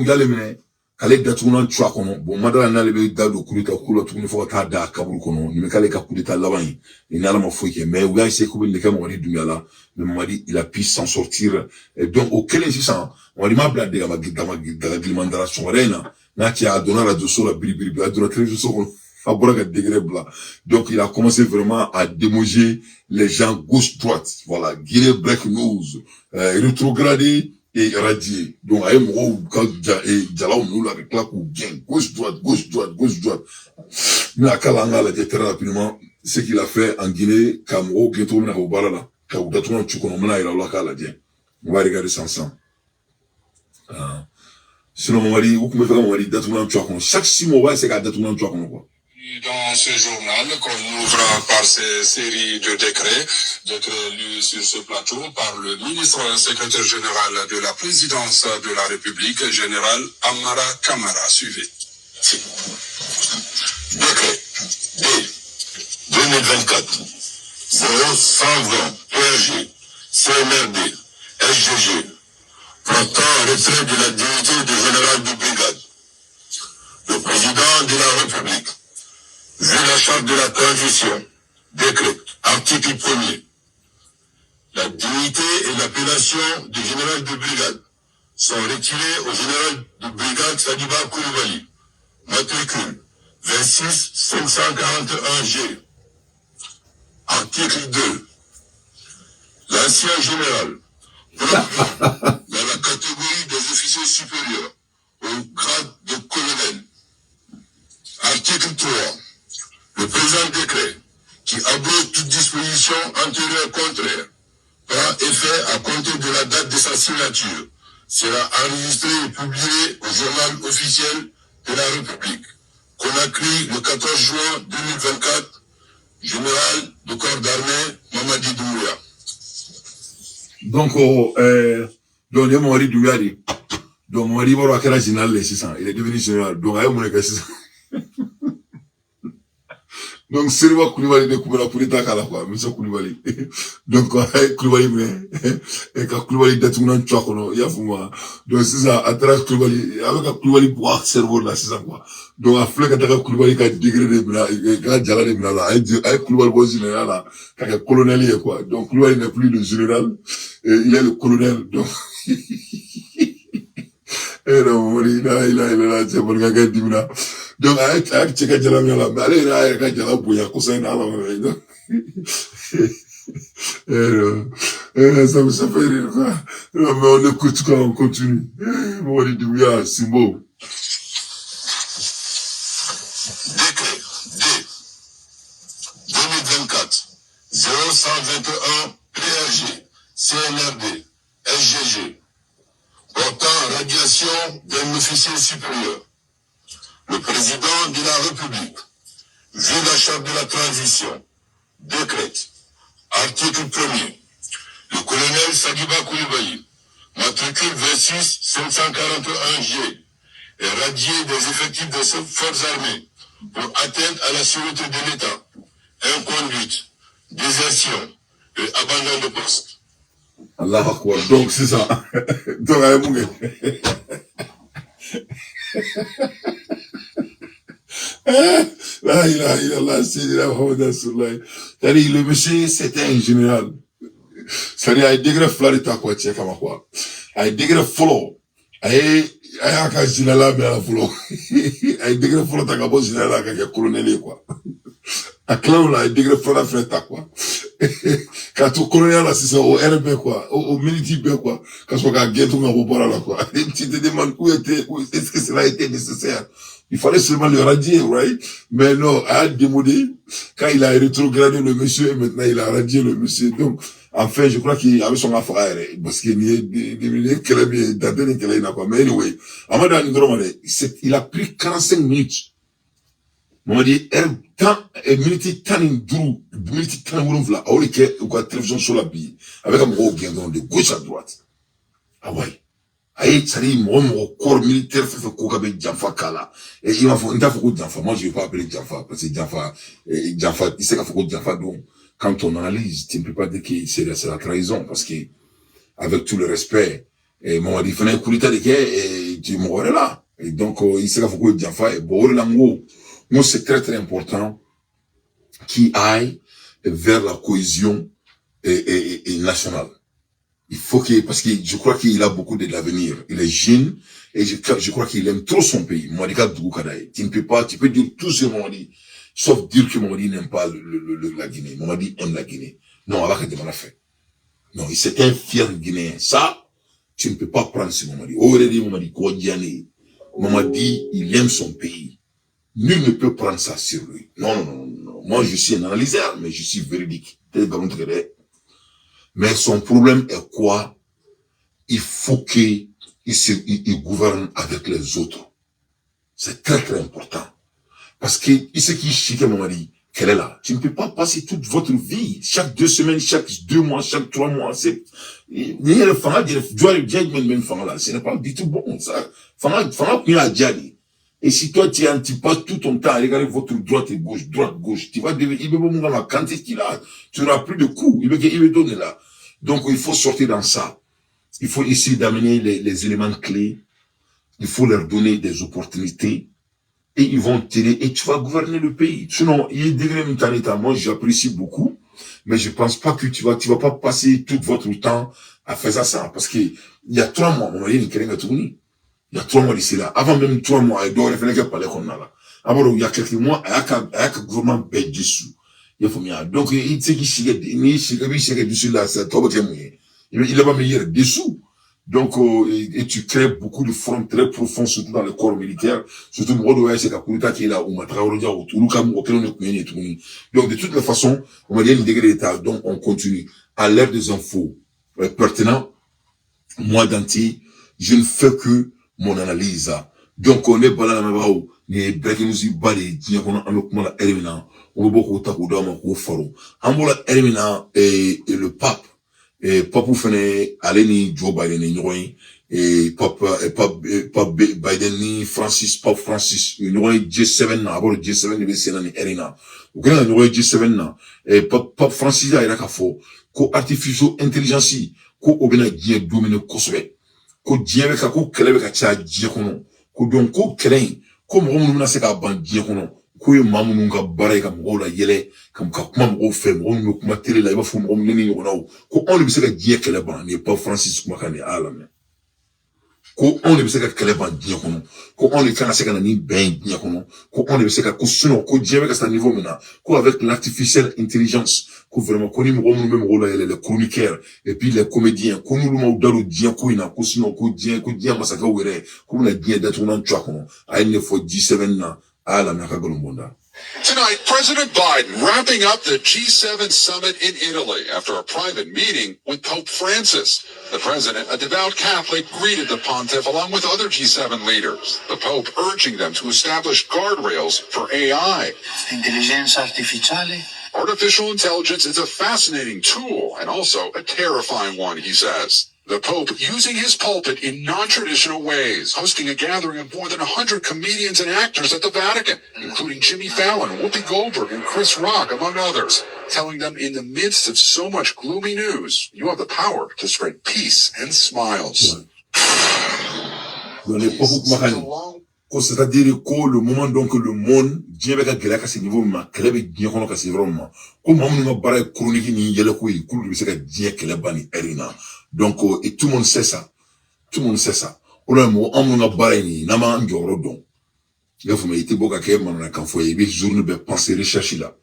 il y a les mecs. k'ale datugunan tu a kɔnɔ bon madala n'ale bɛ da don coup d'état ko la tuguni fo ka taa da kaburu kɔnɔ nin bɛ k'ale ka coup d'état laban ye ni ala ma foyi kɛ mais u y'a essayé k'u bɛ nɛgɛ Mamadi Doumbouya la mais Mamadi il a pu s'en sortir et donc o kɛlen sisan Mamadi m'a bila daga giliman dara sɔgɔmada in na n'a cɛ a donna radio so la biribiri a donna télévision so kɔnɔ a bɔra ka degré bila donc il a commencé vraiment à démoger les gens gauche droite voilà Guinée break news rétrogradé et radié. Donc, à un moment, quand Djalaou nous l'a réclamé pour gain, gauche, droite. Mais à Kalanga, la dit très rapidement, ce qu'il a fait en Guinée, Kamoro, Gento, Mena, Obarala, Kaoudatouan, Tchoukonomena, il a l'oaka, la dit. On va regarder ça ensemble. Sinon, Mamadi, où pouvez faire Mamadi, Datouan, Tchouakon. Chaque 6 mois, c'est qu'à Datouan, Tchouakon, quoi. Dans ce journal, qu'on ouvre par ces séries de décrets lus sur ce plateau par le ministre secrétaire général de la présidence de la République, général Amara Kamara. Suivez. Décret D 2024 0120 PRG CMRD SGG portant retrait de la dignité de général de brigade. Le président de la République, vu la charte de la transition, décret, article 1er, la dignité et l'appellation du général de brigade sont retirées au général de brigade Sadiba Koulibaly, matricule 26 541 G. Article 2. L'ancien général, dans la catégorie des officiers supérieurs, au grade de colonel. Article 3. Le présent décret, qui abroge toute disposition antérieure contraire, prend effet à compter de la date de sa signature, sera enregistré et publié au journal officiel de la République. Conakry, le 14 juin 2024, général de corps d'armée, Mamadi Doumbouya. Donc, donc, il y a Mamadi Doumbouya. Donc, Mamadi Doumbouya est général, c'est ça. Il est devenu général. Donc, il y a Mamadi c'est ça. Donc, Seriba Koulibaly de Koumela Koulita Kala, quoi, monsieur Koulibaly. Donc, Koulibaly, mais, quand Koulibaly d'Atounan Tchouakono, il y a Fouma. Donc, c'est ça, à travers Koulibaly, avec un Koulibaly boire cerveau là, c'est ça, quoi. Donc, à fleur, quand Koulibaly a dégradé, quand Djala de Mila, avec Koulibaly au général, là, quand il colonel, quoi. Donc, Koulibaly n'est plus le général, il est le colonel, donc. Et non, il a, c'est bon, gars, Dimina. Donc, avec Tcheka Djalamia, mais allez, là, avec Djalabouya, Koussaï, là, donc. Ça fait rire, quoi. Non, mais on écoute, quoi, on continue. Bon, on dit, oui, c'est beau. Décret D 2024 0121 PRG CNRD SGG portant radiation d'un officier supérieur. Le président de la République, vu la charte de la transition, décrète, article 1er, le colonel Sadiba Koulibaly, matricule 26 541 G, est radié des effectifs de ses forces armées pour atteinte à la sûreté de l'État, inconduite, désertion et abandon de poste. Allah Akbar. Donc, c'est ça. Donc, là, c'est-à-dire, le monsieur, c'était un général. C'est-à-dire, il degré flarita, quoi, tiens, comme quoi. Il degré follow. Il a général, mais à la follow. Il degré follow, t'as qu'à général, qu'à colonel, quoi. À clan, là, il degré flora fretta, quoi. Quand tu colonel, là, c'est au RB, quoi. Au militaire, quoi. Quand tu vas gagner tout au bord, là, quoi. Tu te demandes est-ce que cela était nécessaire? Il fallait seulement le radier, right? Mais non, a démodé. Quand il a rétrogradé le monsieur, maintenant il a radié le monsieur. Donc, enfin, je crois qu'il avait son affaire, parce qu'il est mais anyway, il a pris 45 minutes. On dit, minute télévision sur la bille, avec un gros gain de gauche à droite. Ah ouais. Aïe, ça dit, mon corps militaire fait Kokabe Djanfa Kala. Et il m'a fait, moi je vais pas appeler Djanfa, parce que Djanfa, il sait qu'il faut Djanfa, donc, quand on analyse, tu ne peux pas dire que c'est la trahison, parce que, avec tout le respect, et mon dit, fallait un coup d'état de guerre, et tu mourrais là. Et donc, il sera faut que Diafa et Bolango. Moi, c'est très, très important qu'il aille vers la cohésion et nationale. Il faut qu'il, parce que je crois qu'il a beaucoup de l'avenir. Il est jeune, et je crois qu'il aime trop son pays. Mouadika Dougoukaday. Tu ne peux pas, tu peux dire tout ce Mamadi, sauf dire que Mamadi n'aime pas la Guinée. Mamadi aime la Guinée. Non, Allah que tu fait. Non, c'est un fier Guinéen. Ça, tu ne peux pas prendre ce Mamadi. Aurélie Mamadi, Kouadiane. Mamadi, il aime son pays. Nul ne peut prendre ça sur lui. Non, non, non, non. Moi, je suis un analyseur, mais je suis véridique. Mais son problème est quoi? Il faut qu'il gouverne avec les autres. C'est très, très important. Parce que, il sait qu'il chique Mamadi, qu'elle est là. Tu ne peux pas passer toute votre vie, chaque 2 semaines, chaque 2 mois, chaque 3 mois. C'est, il y a le fanga, il y a même fanga là. Ce n'est pas du tout bon, ça. Fanga, il y a Djali. Et si toi, tu passes tout ton temps à regarder votre droite et gauche, tu vas devenir, il veut pas la quantité qu'il a. Tu n'auras plus de coups. Il veut donner là. Donc, il faut sortir dans ça. Il faut essayer d'amener les éléments clés. Il faut leur donner des opportunités. Et ils vont t'aider. Et tu vas gouverner le pays. Sinon, il est degré Mtaneta. Moi, j'apprécie beaucoup. Mais je pense pas que tu vas pas passer tout votre temps à faire ça. Parce que, il y a 3 mois, on a eu une kérenga tournie. Il y a 3 mois d'ici là. Avant même 3 mois, il doit revenir qu'à parler qu'on a là. Avant, il y a quelques mois, il y a un gouvernement bête dessous. Il faut mieux. Donc, il sait qu'il chie dessus là, c'est toi, il a pas meilleur dessous. Donc, et tu crées beaucoup de formes très profondes, surtout dans le corps militaire. Surtout, moi, c'est Kakuruta qui est là, ou Matraorodia, ou Touloukam, ou Kelon, et tout. Donc, de toutes les façons, on va dire une degré d'état. Donc, on continue. À l'ère des infos pertinentes, moi, Danti, je ne fais que mon analyse. Donc, on est balaa la mabao, ni breaking news bali, tiens qu'on a un comment la élimina, on veut beaucoup taper dans mon faro. On va la élimina et le pape, et pape fene aller ni Joe Biden ni Noé, et pape Biden ni Pape Francis, Noé G7 na, abord G7 ni bese na ni erina. Ou quand Noé G7 na, et pape Francis a ira fo, ko artificial intelligence, ko obena guien domine koswe. Ko diɲɛ ka ko kɛlɛ bɛ ka caya diɲɛ kɔnɔ ko donc ko kɛlɛ in ko mɔgɔ minnu bɛna se k'a ban diɲɛ kɔnɔ k'o ye maa minnu ka baara ye ka mɔgɔw la yɛlɛ ka kuma mɔgɔw fɛ mɔgɔ minnu bɛ kuma télé la i b'a fɔ mɔgɔ minnu ni ɲɔgɔnnaw ko anw de bɛ se ka diɲɛ kɛlɛ ban nin ye Pape Francis kumakan de a lamɛn ko anw de bɛ se ka kɛlɛ ban diɲɛ kɔnɔ ko anw de kan ka se ka na ni bɛn ye diɲɛ kɔnɔ ko anw de bɛ se ka ko sinon ko diɲɛ bɛ ka se niveau min na ko avec l'artificielle intelligence ko vraiment ko ni mɔgɔ minnu bɛ mɔgɔw la yɛlɛ les chroniqueurs et puis les comédiens ko n'olu ma da don diɲɛ ko in na ko sinon ko diɲɛ masakɛw yɛrɛ ko bɛna diɲɛ datugulan tu a kɔnɔ a ye ne fɔ G7 na a y'a lamɛn a ka nkalon bonda. Tonight, President Biden wrapping up the G7 summit in Italy after a private meeting with Pope Francis. The president, a devout Catholic, greeted the pontiff along with other G7 leaders. The Pope urging them to establish guardrails for AI. Intelligenza artificiale. Artificial intelligence is a fascinating tool and also a terrifying one, he says. The Pope using his pulpit in non-traditional ways, hosting a gathering of more than 100 comedians and actors at the Vatican, including Jimmy Fallon, Whoopi Goldberg, and Chris Rock, among others, telling them in the midst of so much gloomy news, you have the power to spread peace and smiles. C'est-à-dire que le moment donc le monde, Dieu va gagner à ce niveau, mais qu'elle va gagner à ce vraiment. Comme on a barré chronique ni yele ko y coule, c'est que Dieu qu'elle va ni erina. Donc et tout le monde sait ça. Tout le monde sait ça. On a on a barré ni nama njoro don. Il faut m'aider boka ke man kan fo y bi journée be penser recherche là.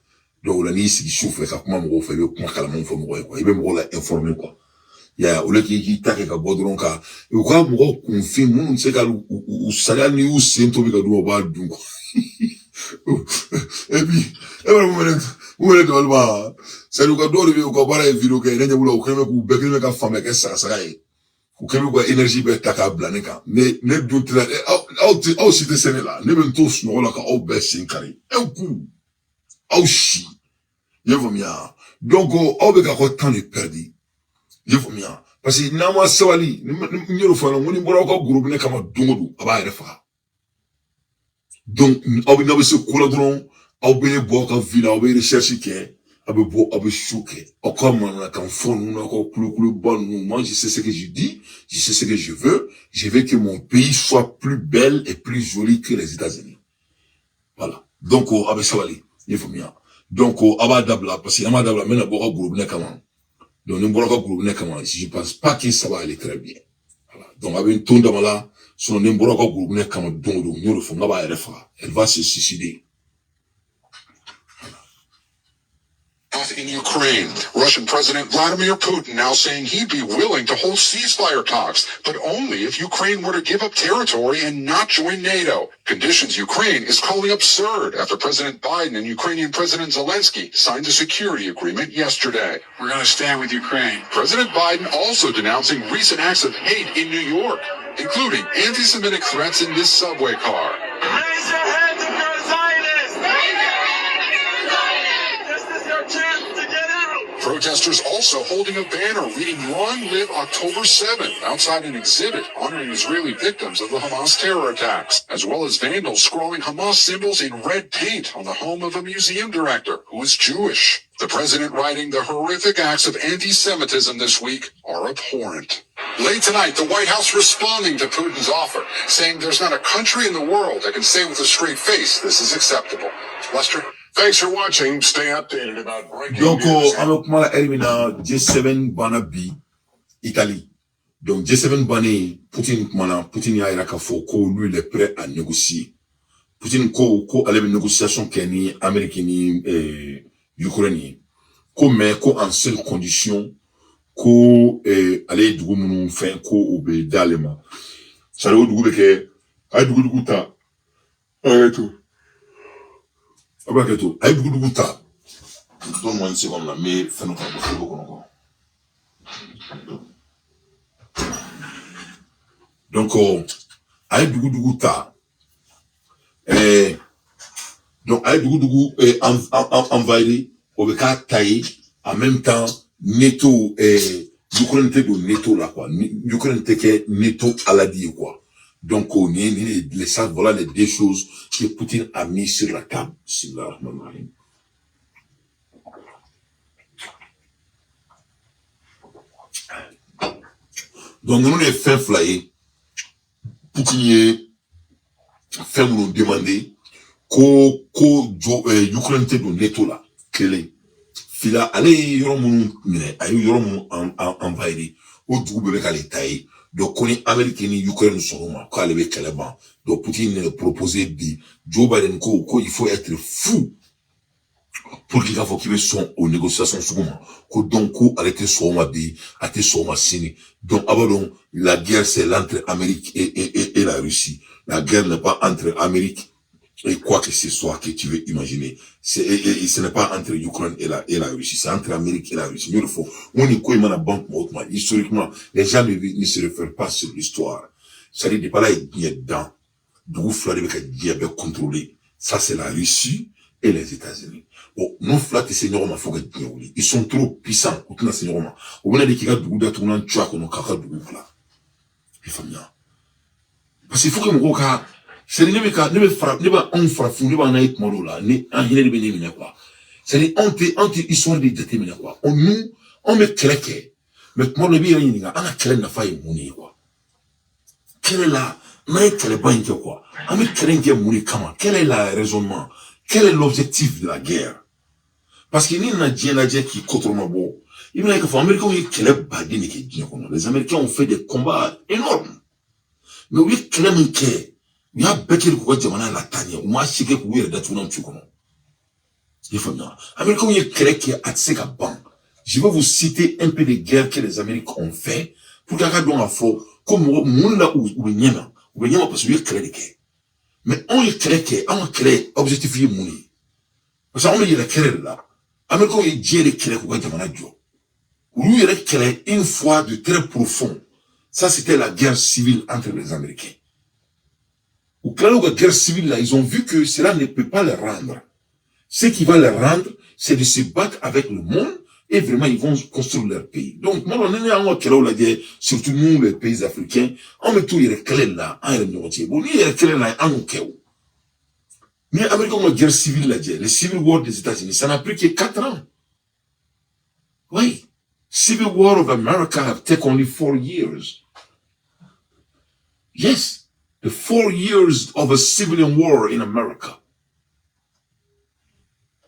Donc la ni si souffle ça comment mo fait le comment kala mo fo mo quoi. Il be mo la informer quoi. Ya ole ki take ka bodron ka u ka mo konfi mun se ka u salani u sento bi ka do ba dun et puis mo le do ba se lu ka do bi ko bara video ke nanya bula u keme ku be keme ka fama ke sa e ku keme ko énergie be taka blane ka ne do tla au si te sene la ne ben tous no la ka au be sin kari e ku au shi ye vomia donc au be ka ko temps de perdu. Parce que nama sawali ni ro fana ngoni bora ko groupe ne kama dungodu aba refa donc au bi na se kula dron au bi bo ka villa au bi recherche ke choqué. Comme on a qu'un fond, moi, je sais ce que je dis, je sais ce que je veux que mon pays soit plus belle et plus joli que les États-Unis. Voilà. Donc, ça va aller. Il faut bien. Donc, dabla, parce qu'il y a dabla, mais d'abord, groupe comment. Donc, nous groupe comment. Je pense pas que ça va aller très bien. Voilà. Donc, avec une tonne d'amala, son groupe comment, donc, nous le font, elle va se suicider. In Ukraine, Russian President Vladimir Putin now saying he'd be willing to hold ceasefire talks, but only if Ukraine were to give up territory and not join NATO. Conditions Ukraine is calling absurd after President Biden and Ukrainian President Zelensky signed a security agreement yesterday. We're going to stand with Ukraine. President Biden also denouncing recent acts of hate in New York, including anti-Semitic threats in this subway car. Raise your hands if you're a Zionist! Raise your hands if you're a Zionist! This is your chance to get out! Protesters also holding a banner reading Long Live October 7th outside an exhibit honoring Israeli victims of the Hamas terror attacks, as well as vandals scrawling Hamas symbols in red paint on the home of a museum director who is Jewish. The president writing the horrific acts of anti-Semitism this week are abhorrent. Late tonight, the White House responding to Putin's offer, saying there's not a country in the world that can say with a straight face this is acceptable. Lester? Thanks for watching. Stay updated about breaking Donc, news. avec moi, Elimina, G7 Banabi, Italie. Donc, G7 Bani, Poutine y a Irakafo, lui, il est prêt à négocier. Poutine, allait une négociation qui américaine, ukrainienne. Mais, en seule condition, allait du coup, faire, obé, d'alema. Ça le du que, du coup, ta, tout. Aïe, beaucoup ta. Donne-moi une seconde là, mais fais-nous pas beaucoup. Donc, aïe, beaucoup ta. Donc, aïe, beaucoup, envahi, au béca taillé, en même temps, netto, Ukraine te do netto là, quoi. Ukraine te que netto à la dire, quoi. Donc, on est, voilà les deux choses que Poutine a mis sur la table. Donc, nous, les fins flyés, Poutine fait nous demander Ukraine te do netto là. Quel fila, allez, yoron envahi, au double avec les tailles. Donc, on est américain, Ukraine, sont quand elle est célèbre. Donc, Poutine proposé de Joe Biden, il faut être fou pour qu'il faut qu'il soit aux négociations second. Donc, arrêter son mabé, arrêter son massini. Donc, abandon, la guerre, c'est l'entre Amérique et la Russie. La guerre n'est pas entre Amérique et quoi que ce soit que tu veux imaginer. Ce n'est pas entre l'Ukraine et la Russie, c'est entre l'Amérique et la Russie. Il faut, on est quoi, historiquement, les gens ne se réfèrent pas sur l'histoire. Ça dit, pas là, il y a dedans. D'où Floride avec contrôlé. Ça, c'est la Russie et les États-Unis. Bon, non, flatte, seigneur, ma faut que ils sont trop puissants, au temps, seigneur, on a dit qu'il y a d'où d'atournant, tu as qu'on a caca d'où, là. Il faut bien. Parce qu'il faut que mon gars, c'est ne va on frappe, ne va naït molo là, ne en hine de bénémine quoi. C'est anti histoire de déterminer quoi. On met claqué. Mais moi le bien on a claqué na faille mouni quoi. Quelle est la naït quelle banque quoi. On met claqué mouni comment? Quel est le raisonnement? Quel est l'objectif de la guerre? Parce qu'il y a une qui contre ma beau. Il y a que les Américains ont quel badine qui dit les Américains ont fait des combats énormes. Mais oui, quel est que il y a beaucoup de quoi jamana la tania ou moi c'est que vous êtes d'atournant tu connais. Il faut bien. Américains ont créé qui a tseka ban. Je vais vous citer un peu des guerres que les Américains ont fait pour qu'à donc à faux comme mon là ou nyama parce que créé des guerres. Mais on y crée objectif y mouni. Parce qu'on y a créé là. Américains y dit les créé quoi jamana jo. Lui il a créé une fois de très profond. Ça c'était la guerre civile entre les Américains. Au cas où la guerre civile là, ils ont vu que cela ne peut pas les rendre. Ce qui va les rendre, c'est de se battre avec le monde et vraiment ils vont construire leur pays. Donc, moi, on est en train de dire, surtout nous, les pays africains, on met tout les clés là, en réunion. Bon, les clés là, en Okeo. Mais Américains ont la guerre civile là, les civil war des États-Unis, ça n'a pris que 4 ans. Oui. Civil War of America have taken only 4 years. Yes. The 4 years of a civilian war in America.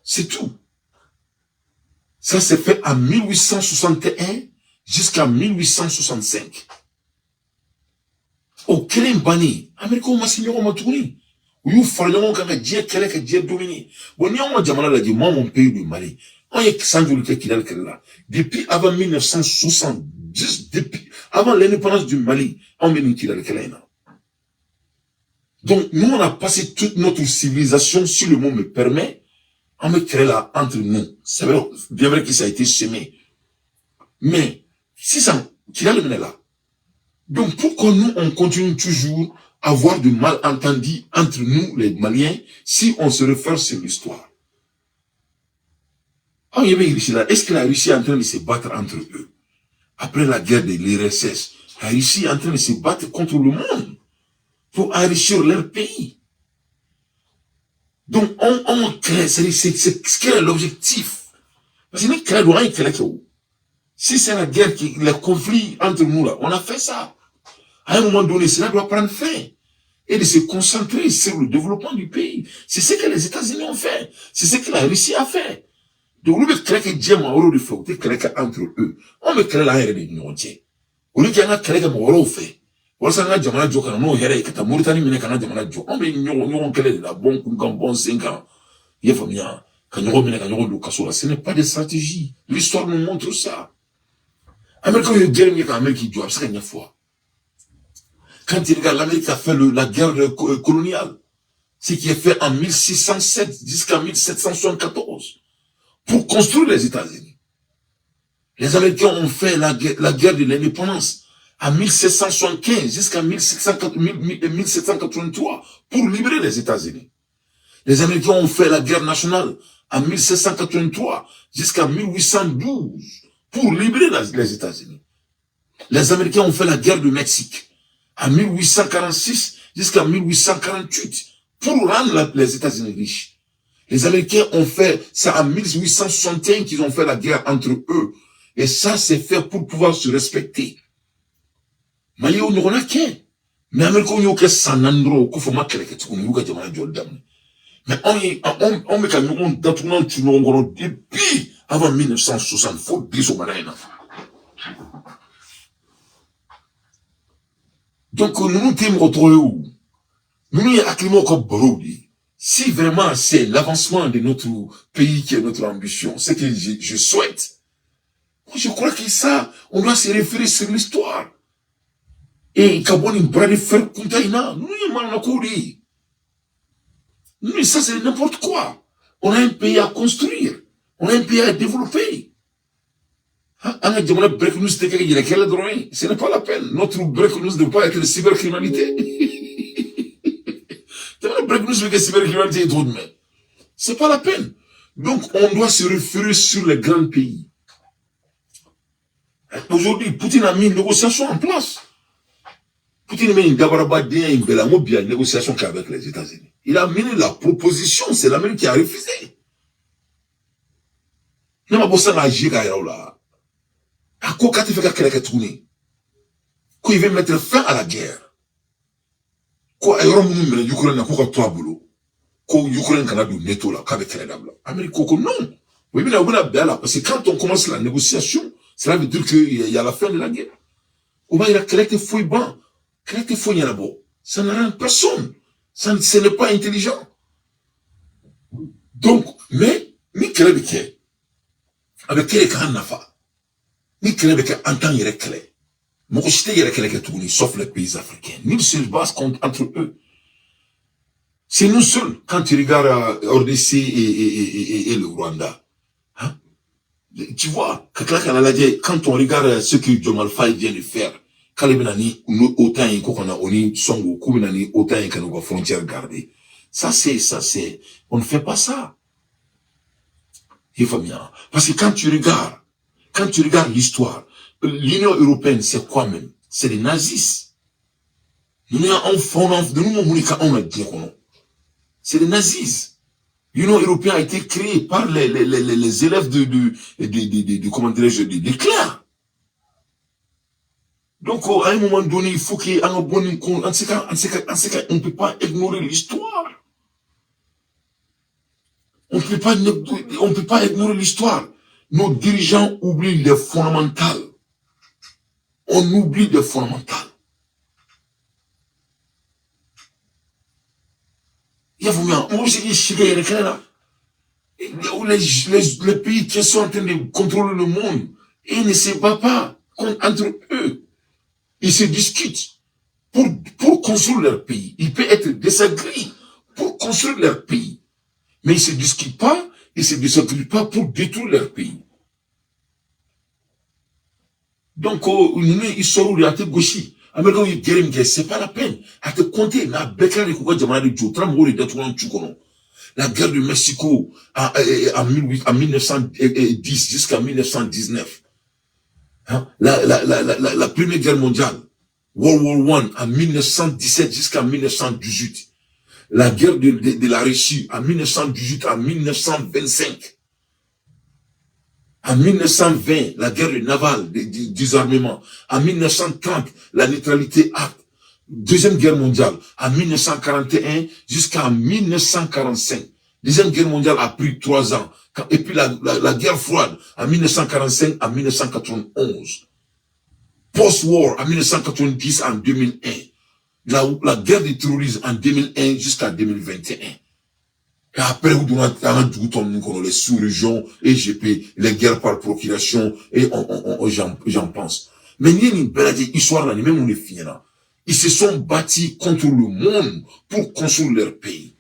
C'est tout. Ça s'est fait en 1861 jusqu'à 1865. Au Kelen Bani, Américain m'a signé au Matouni. Où il faut aller quand Dieu qu'elle est Dieu dominé. Bon, n'y a pas de mal moi, mon pays du Mali. On est sans doute qu'il a le là. Depuis avant 1970, depuis, avant l'indépendance du Mali, on est qu'il a le là. Donc, nous, on a passé toute notre civilisation, si le mot me permet, on me crée là entre nous. C'est vrai, bien vrai que ça a été semé. Mais, si ça, qu'il a le là. Donc, pourquoi nous, on continue toujours à avoir du malentendu entre nous, les Maliens, si on se réfère sur l'histoire? Oh, il y avait Russie là. Est-ce que la Russie est en train de se battre entre eux? Après la guerre de l'URSS, la Russie est en train de se battre contre le monde pour enrichir leur pays. Donc, on crée, c'est ce qui est l'objectif. Parce que nous créons, si c'est la guerre, le conflit entre nous là, on a fait ça. À un moment donné, cela doit prendre fin et de se concentrer sur le développement du pays. C'est ce que les États-Unis ont fait. C'est ce que la Russie a fait. Donc, nous, nous créons que Dieu m'a de fait, nous créons entre eux. On me crée la haine de l'Union. Au lieu qu'il y a un créé comme on fait. Voilà, ça n'a jamais joué quand on a héré, quand on Mauritanie, mais quand on a jamais joué. On me nous créé la bonne, bon 5 ans. Il y a famille, quand on remet, quand on remet, ce n'est pas des stratégies. L'histoire nous montre ça. Américain, il y a une guerre, quand l'Amérique joue, c'est une fois. Quand il regarde, l'Amérique a fait la guerre coloniale. Ce qui est fait en 1607 jusqu'à 1774. Pour construire les États-Unis. Les Américains ont fait la guerre de l'indépendance en 1775 jusqu'à 1783 pour libérer les États-Unis. Les Américains ont fait la guerre nationale en 1783 jusqu'à 1812 pour libérer les États-Unis. Les Américains ont fait la guerre du Mexique en 1846 jusqu'à 1848 pour rendre les États-Unis riches. Les Américains ont fait ça en 1861 qu'ils ont fait la guerre entre eux. Et ça, c'est fait pour pouvoir se respecter. Mais il y a un qui mais Américains, il y a un sanandro, qu'il faut marquer que tu connais, il y a un Jordan. Mais on met quand même, on depuis avant 1960, faut dire au malin. Donc, nous nous sommes retrouvés où? Nous nous sommes comme Brody. Si vraiment c'est l'avancement de notre pays qui est notre ambition, c'est que je souhaite. Moi, je crois que ça, on doit se référer sur l'histoire. Et quand on bras de fer contre nous, nous, ça c'est n'importe quoi. On a un pays à construire. On a un pays à développer. Ce n'est pas la peine. Notre break news ne doit pas être de cybercriminalité. C'est pas la peine. Donc, on doit se référer sur les grands pays. Aujourd'hui, Poutine a mis une négociation en place. Poutine a mis une négociation qu'avec les États-Unis. Il a mené la proposition, c'est l'Amérique qui a refusé. Il a mettre fin à la guerre. Ko ayoro munu mele Ukraine na ko ka to abulo ko Ukraine kana du NATO là qu'avec les dames là Amérique ko non oui mais on a bien là parce que quand on commence la négociation cela veut dire qu'il y a la fin de la guerre on va il a collecté fouille ban collecté fouille là-bas ça n'arrange personne ça ce n'est pas intelligent donc mais ni créer avec quel can nafa ni créer avec en temps il est clair sauf les pays africains. Nous se basent entre eux. C'est nous seuls, quand tu regardes RDC et le Rwanda. Hein? Tu vois, quand on regarde ce que Diomaye Faye vient de faire, quand il y a autant de frontières gardées, ça c'est, on ne fait pas ça. Il faut bien. Parce que quand tu regardes l'histoire, l'Union européenne, c'est quoi même? C'est les nazis. C'est les nazis. L'Union européenne a été créée par les élèves de comment dirais-je, des clercs. Donc, à un moment donné, il faut qu'il y ait un bon compte. En ce cas, on ne peut pas ignorer l'histoire. On ne peut pas ignorer l'histoire. Nos dirigeants oublient les fondamentales. On oublie les fondamentales. Il y a vraiment, moi j'ai dit, les pays qui sont en train de contrôler le monde, ils ne se battent pas entre eux. Ils se discutent pour construire leur pays. Ils peuvent être désagréés pour construire leur pays. Mais ils se discutent pas, ils se désagréent pas pour détruire leur pays. Donc, ils sont où, ils gauchis. Américains, ils disent, c'est pas la peine. À te compter, la guerre du Mexico en 1910 jusqu'à 1919. Hein? La Première Guerre mondiale, World War I, en 1917 jusqu'à 1918. La guerre de la Russie, en 1918 à 1925. En 1920, la guerre navale, du désarmement. En 1930, la neutralité acte. Deuxième guerre mondiale, en 1941 jusqu'à 1945. Deuxième guerre mondiale a pris 3 ans. Et puis la guerre froide, en 1945 à 1991. Post-war, en 1990 en 2001. La guerre du terrorisme en 2001 jusqu'à 2021. Et après, les sous-régions, EGP, les guerres par procuration, et j'en pense. Mais il y a une belle histoire là, même on est fini là. Ils se sont bâtis contre le monde pour construire leur pays.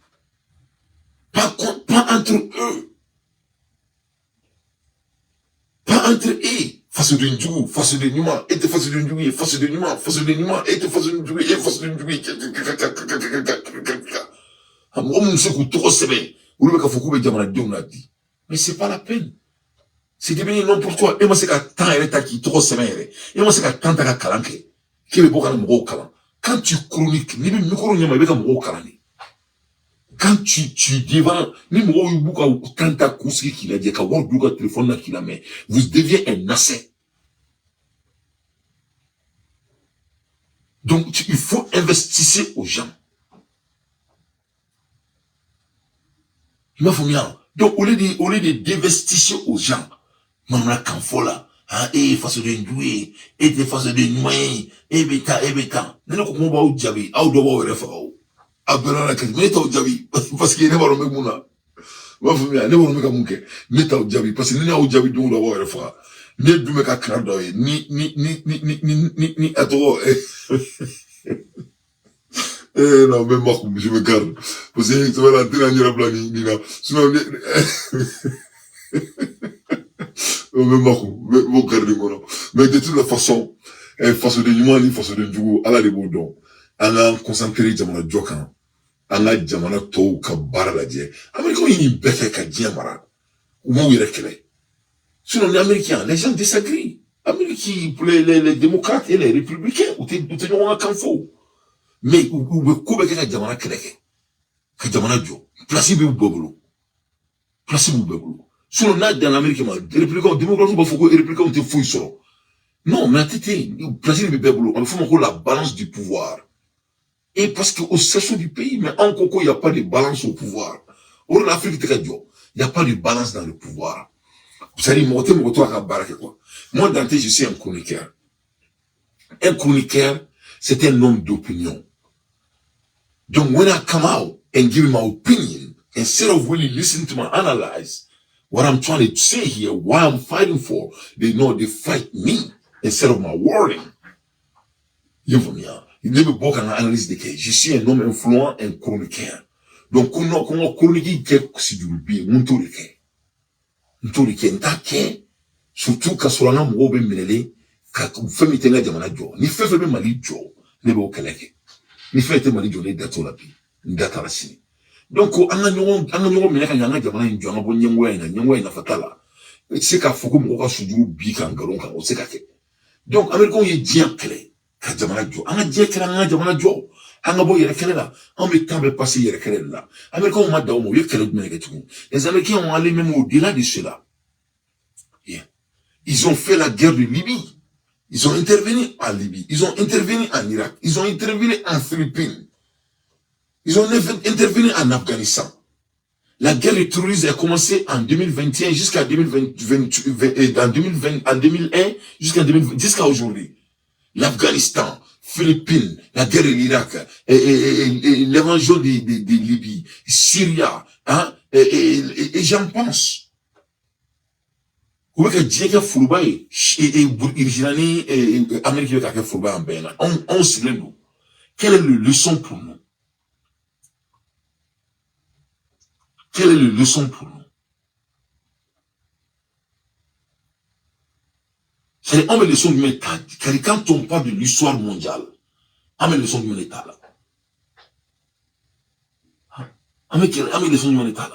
Pas entre eux. Pas entre eux. Face de Ndjougou, face de Numa, et face de Ndjougou, face de Numa, face de Numa, et face de Ndjougou, et face de Ndjougou. Mais c'est pas la peine. C'est devenu n'importe quoi. Et moi, c'est qu'à tant elle est qui trop semaine. Et moi, c'est qu'à tant elle a calanqué. Qui est beau quand tu chroniques, ni même micro n'y a pas de quand tu devant, ni moi, quand t'as cousu qu'il a dit, qu'à voir le téléphone qu'il a mis, vous devenez un asset. Donc, il faut investir aux gens. Il m'a fait bien. Donc, au lieu de d'investir aux gens, on a qu'un faux là, hein, et face de Ndoué, et de face de Noué, et bêta. N'est-ce pas comment on va au Djabi, ou d'abord, il faut. Abela la kati, mais au Djabi, parce qu'il n'est pas le même mouna. Ma famille, n'est pas le même mouké, mais au Djabi, parce qu'il n'est pas au Djabi, donc d'abord, il faut. N'est du mec à craindre, ni, à toi, non, même moi, je me garde. Parce que, tu vas la tenir à la nina. Sinon, même moi, mon garde, mon mais de toute façon, face de l'humain, face de Ndjougou, à la débordon, on a concentré Jamana Djokan, on a Jamana Tou, Kabara la die. Américain, il y a une bête qui a Diamara. Ou où il est clair. Sinon, les Américains, les gens désagréent. Américains, pour les démocrates et les républicains, ou t'es un canfo. Mais, ou Koubeke ka Jamana Keleke. Ka Jamana Djo. Placez vous bobolo. Placez vous bobolo. Sinon, là, dans l'Amérique, les républicains, démocrates, il faut que les républicains te fouillent sur. Non, mais attendez, placez vous bobolo. On faut la balance du pouvoir. Et parce qu'au sein du pays, mais en Coco, il n'y a pas de balance au pouvoir. Or, l'Afrique, il n'y a pas de balance dans le pouvoir. Vous savez, moi, Dante, je suis un chroniqueur. Un chroniqueur, c'est un homme d'opinion. Donc, when I come out and give my opinion, instead of really listening to my analyze, what I'm trying to say here, why I'm fighting for, they know they fight me instead of my wording. You know me, hein? Il ne me pas qu'un analyse de cas. Je suis un homme influent, un chroniqueur. Donc, quand on chronique, c'est du bien, on tourne le cas. Surtout quand sur la mot ben menelé, quand on fait mitenga jamana jo, ni fait mali jo, ne bo keleke. Ni fait mali jo ne dato la bi, ni data la sini. Donc, anga nyongo meneka nyanga jamana njo, anga bo nyangwa ina fatala. C'est qu'à foko moko sujuru bi kan galon kan, o se ka ke. Donc, Américain, il est bien clair. Ka jamana jo, anga dia kera anga jamana jo. Angabo Yerekele là. En mettant le passé Yerekele là. Américains ont mal d'amour. Les Américains ont allé même au-delà de cela. Yeah. Ils ont fait la guerre de Libye. Ils ont intervenu en Libye. Ils ont intervenu en Irak. Ils ont intervenu en Philippines. Ils ont intervenu en Afghanistan. La guerre du terrorisme a commencé en 2021 jusqu'à 2001 jusqu'à aujourd'hui. L'Afghanistan, Philippines, la guerre de l'Irak, l'évangile de Libye, Syrie, hein, et j'en pense. On quelle est la leçon pour nous? Quelle est la leçon pour nous? C'est on met le son du métal. Car quand on parle de l'histoire mondiale, on met le son du métal. On met le son du métal.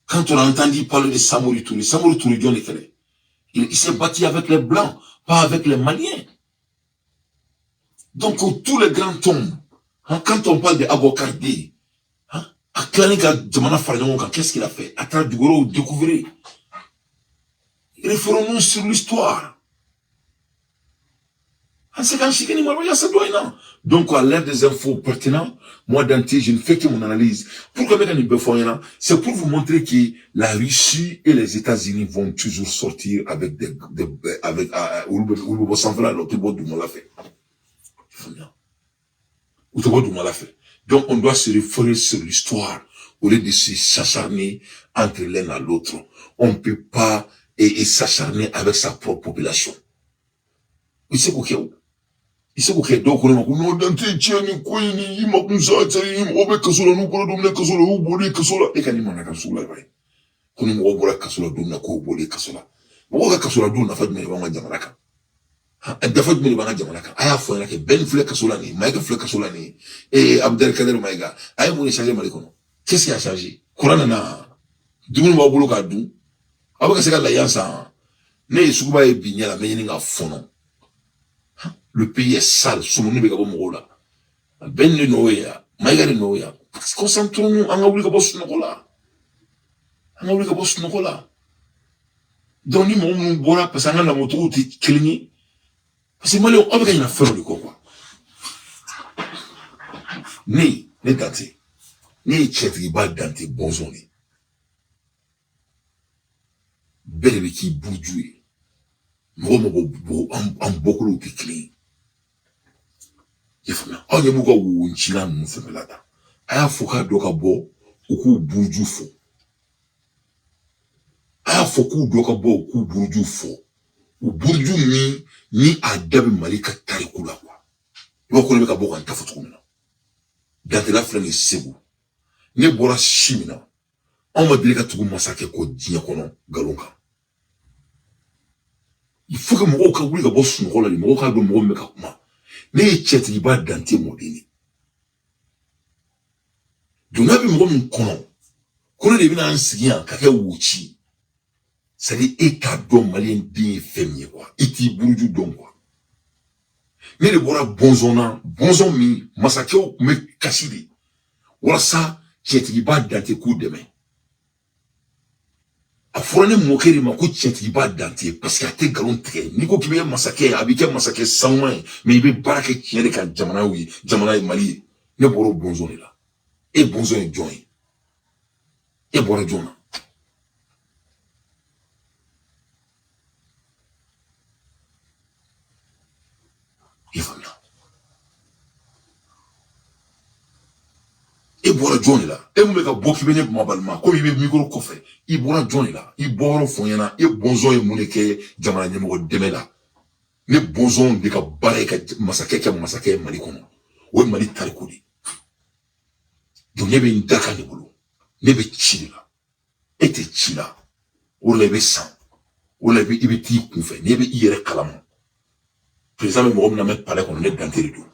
Quand on a entendu parler de Samori Touré, il s'est battu avec les Blancs, pas avec les Maliens. Donc tous les grands tombent. Hein, quand on parle de Abokardé, qu'est-ce qu'il a fait? À travers du gros, découvrez. Référons-nous sur l'histoire. Donc, à l'aide des infos pertinentes, moi, Dante, je ne fais que mon analyse. Pourquoi c'est pour vous montrer que la Russie et les États-Unis vont toujours sortir avec donc, on doit se référer sur l'histoire au lieu de s'acharner entre l'un à l'autre. On ne peut pas s'acharner avec sa propre population. Il sait quoi? Il sait quoi? Donc, on a dafa jumɛn b'an ka jamana kan a y'a fɔ ɲɛna kɛ bɛɛ ni filɛ kaso la nin Maïga filɛ kaso la nin Abdelkader Maïga a ye mun de changer Mali kɔnɔ qu'est-ce qui a changé kuran nana dumuni b'aw bolo k'a dun aw bɛ ka se ka layan san ne ye suguba ye bi ɲɛ la n bɛ ɲini ka fɔnɔ le pays est sale sumuni bɛ ka bɔ mɔgɔw la bɛɛ de n'o ye yan Maïga de n'o ye yan concentrons-nous an ka wuli ka bɔ sunɔgɔ la an ka wuli ka bɔ sunɔgɔ la donc ni mɔgɔ minnu bɔra parce que an ka lamɔcogow tɛ kelen ye. Parce que Mali, on va gagner une affaire de quoi. Ni Dante, ni Tchetriba Dante Bonzoni. Belle qui boudjoué. Moi, en beaucoup de clés. Il faut bien. On y a beaucoup de chilan, nous faisons là-dedans. Aya foka doka bo, oku boudjou fo. Aya foku doka bo, oku boudjou fo. Ou boudjou ni adabi malika tarikula kwa. Iwa kone ka boka ntafutu kumina. Dante la flani segu. Ne bora shimina. On m'a dit que tu massacre ko dinya kono galonka. Il faut que mo ka wuli ka boss no kola ni mo ka do mo me ka kuma. Ne cheti ba Dante modini. Dunabi mo mun kono. Kono de bina ansigia ka ke wuchi. C'est-à-dire, état d'homme malien bien féminin, quoi. Iti bourdieu d'homme, quoi. Mais les voilà bonzona, bonzon mi, massacre, me cassidi. Voilà ça, j'ai pas dans tes coups de main. A fourné moquer ma coup, j'ai pas dans tes, parce qu'il y a tes galons très, Nico qui veut massacrer, habiter massacrer sans main, mais il veut pas que tu aies qu'un Jamana, oui, Jamana et Mali, ne bourreau bonzon est là. Et bonzon est joint. Et bourreau joint. Et bora Johnny là. Et vous me dites, beaucoup de mabalma, comme il veut micro coffre. Il bora Johnny là. Il bora Fonyana. Et bonzon et mouneke, Jamana Nemo Demela. Ne bonzon de ka bareka massacre malikono. Ou Mali Tarikoudi. Donc, il y avait une daka de boulot. Il y avait Chila. Et te Chila. Ou l'avait sang. Ou l'avait ibiti koufé. Il y avait Ire Kalamo. Président, mais moi, on n'a même pas qu'on est dans le territoire.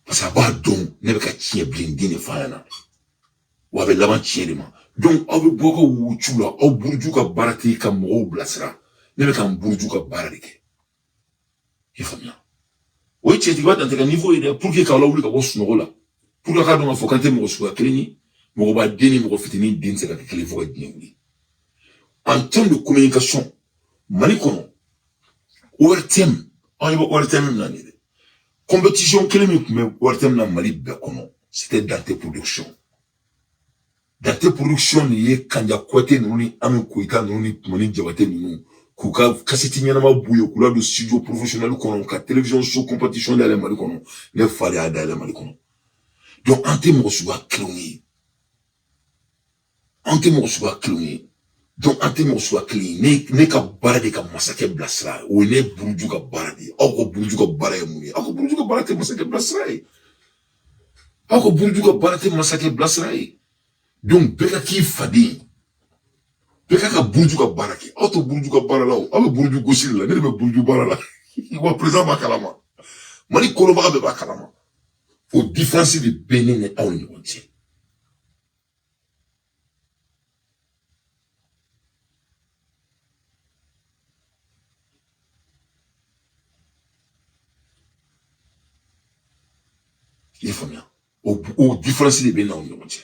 Parce que bah donc ne ka tiɲɛ blindé ne fa yana wa bɛ laban tiɲɛ de ma donc aw bɛ bɔ ka wucu la aw buruju ka baara tɛ ka mɔgɔw bilasira ne bɛ ka n buruju ka baara de kɛ il faut bien. Oui, tu es dans tes niveau, pour que quand on oublie qu'on se nourrit là, pour que quand on a faut quand tu me reçois cléni, me rebat déni, me refitini, déni, c'est que les voix bien oui. En termes de communication, manikono, ORTM, on y va ORTM nan compétition cléni, mais ORTM nan mali bekono, c'était dans tes productions. Dans tes productions, il y a quand il y a côté nous ni ami koita nous ni moni jabate nous. Kuka kaseti nyama buyo kula do studio professionnel kono ka télévision show compétition dans les mali kono les fari ada les mali kono donc ante mo suba cloni ante mo suba cloni donc ante mo suba cloni ne ka barade ka masake blasra o ne buruju ka barade ako buruju ka barade mu ako buruju ka barade masake blasra ako buruju ka barade masake blasra donc beka ki fadi beka ka buruju ka barake auto buruju ka barala o abe buruju gosil la ne be buruju barala wa président bakalama mani koloba be bakalama au différence de Bénin et en entier il faut bien au différence de Bénin en entier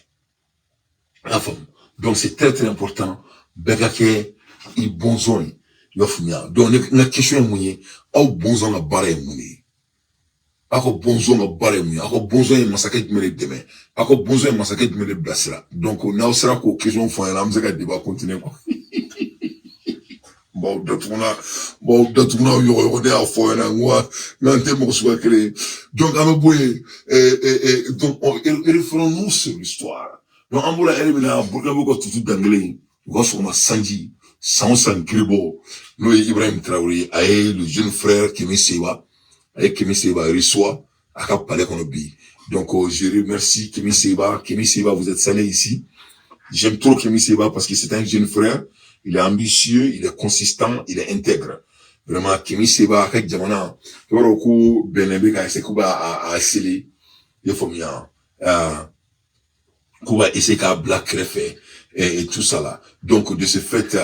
donc c'est très important Bekake, il bonzon, il faut donc la question est mouillée, au bonzon la barre est mouillée. Ako bonzon la barre est mouillée, ako bonzon est massacré de me demain, ako bonzon est massacré de me blessera. Donc on a aussi la question font la musique débat continuer quoi. Bon d'autres on a eu regardé à fond là moi, n'entend mon soit créé. Donc à me bouiller donc ils feront nous sur l'histoire. Donc en boula elle là Burkina Faso tout d'anglais. Gossoma Sanji, Sansan Kribo, nous Ibrahim Traoré, aïe, le jeune frère Kémy Seba, aïe Kémy Seba reçoit, à Cap Palais Konobi. Donc, je remercie Kémy Seba, vous êtes salé ici. J'aime trop Kémy Seba parce que c'est un jeune frère, il est ambitieux, il est consistant, il est intègre. Vraiment, Kémy Seba, avec Djamana, Yoroko, Benebe, Sekouba, à Sélé, il faut bien, Kouba, Esseka, Black Crefé, et tout ça là. Donc, de ce fait,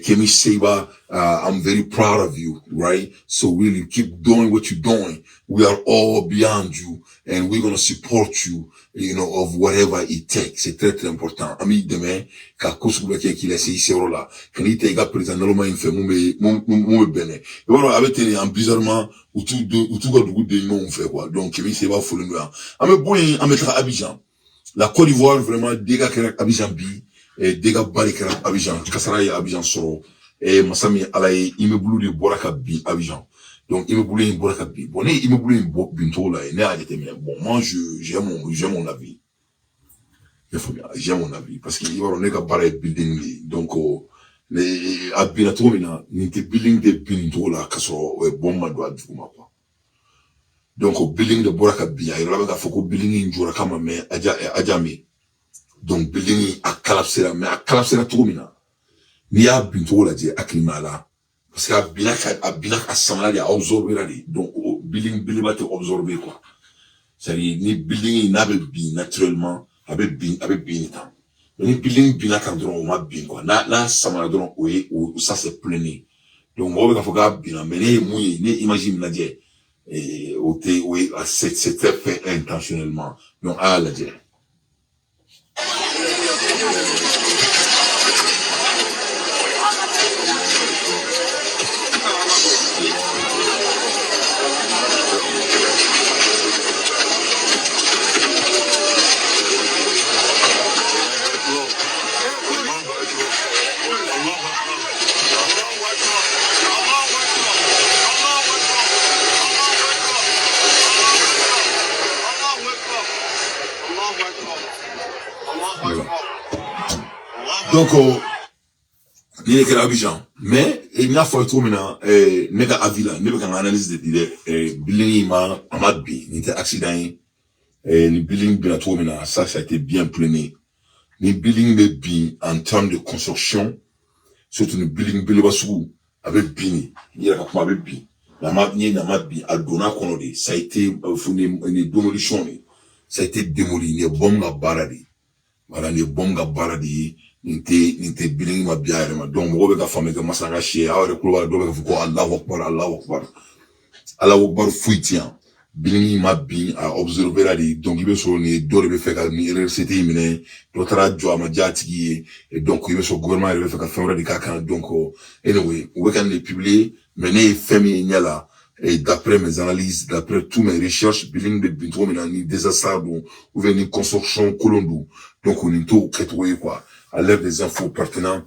Kémy Seba, I'm very proud of you, right? So really keep doing what you're doing. We are all beyond you and we're going to support you, you know, of whatever it takes. C'est très, très important. Ami, demain, car Kosovo qui laisse ici, là, quand il était présent, normalement, il fait mon bene. Et voilà, avec un bizarrement, ou tout de nous, on fait quoi. Donc, Kémy Seba, faut le noir. Ami, bon, on mettra Abidjan. La Côte d'Ivoire, vraiment, dégâts Abidjan bi, et dégâts Barikara Abidjan, Kassaraï Abidjan Soro, et Massami Alaï, immeuble de Boraka bi Abidjan. Donc, immeuble de Boraka bi. Bon, immeuble de Binto là, il n'est à déterminer. Bon, moi, j'ai mon avis. J'ai mon avis. Parce qu'il y a un barre building, donc, les Abinato, n'était building de Binto là, Kassoro, bon, ma doigt, du coup, donc, building de Boraka bi, il y a un building in Jorakama, mais Adjami. Donc, building a collapsé là, mais a collapsé là tout mina. Ni a bintou la dit, a climat là. Parce qu'à binak a samala a absorbé là, donc, building va te absorber quoi. C'est-à-dire, ni building n'a pas bien, naturellement, avec bien, temps. Ni building binak a drôle, ma bien quoi. Na samala drôle, oui, ou ça c'est plein. Donc, moi, il faut que bien, mais ni imagine la dit, oui, c'est fait intentionnellement. Donc, à la dire. Donc, il est à Abidjan. Mais, il n'y a pas trop maintenant, n'est qu'à Avila, n'est qu'à analyse de building, ma bi, n'était accident, le building, bien trop maintenant, ça a été bien plené. Le building, bien, en termes de construction, surtout le building, avec bini, il y a pas avec bi. La mapnie, la mapbi, à Dona Konode, ça a été, une démolition, ça a été démoli, les bombes à baradi. Voilà, les bombes à baradi, n'était building ma bien, donc, on va faire que Massanga Chia, alors, Allahu Akbar. ala o bar fuitian bilingi ma bin a observer la de donc il be so ni do de be fait ka ni RCT mine do tra jo ama jatigi et donc il be so gouvernement il be fait ka femme de ka kan donc anyway we can les publier mais ne femi nyala et d'après mes analyses d'après tous mes recherches bilingi de binto mina ni désastre ou venir construction colondo donc on est tout quoi à l'aide des infos pertinentes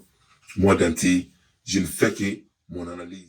moi d'anti je ne fais que mon analyse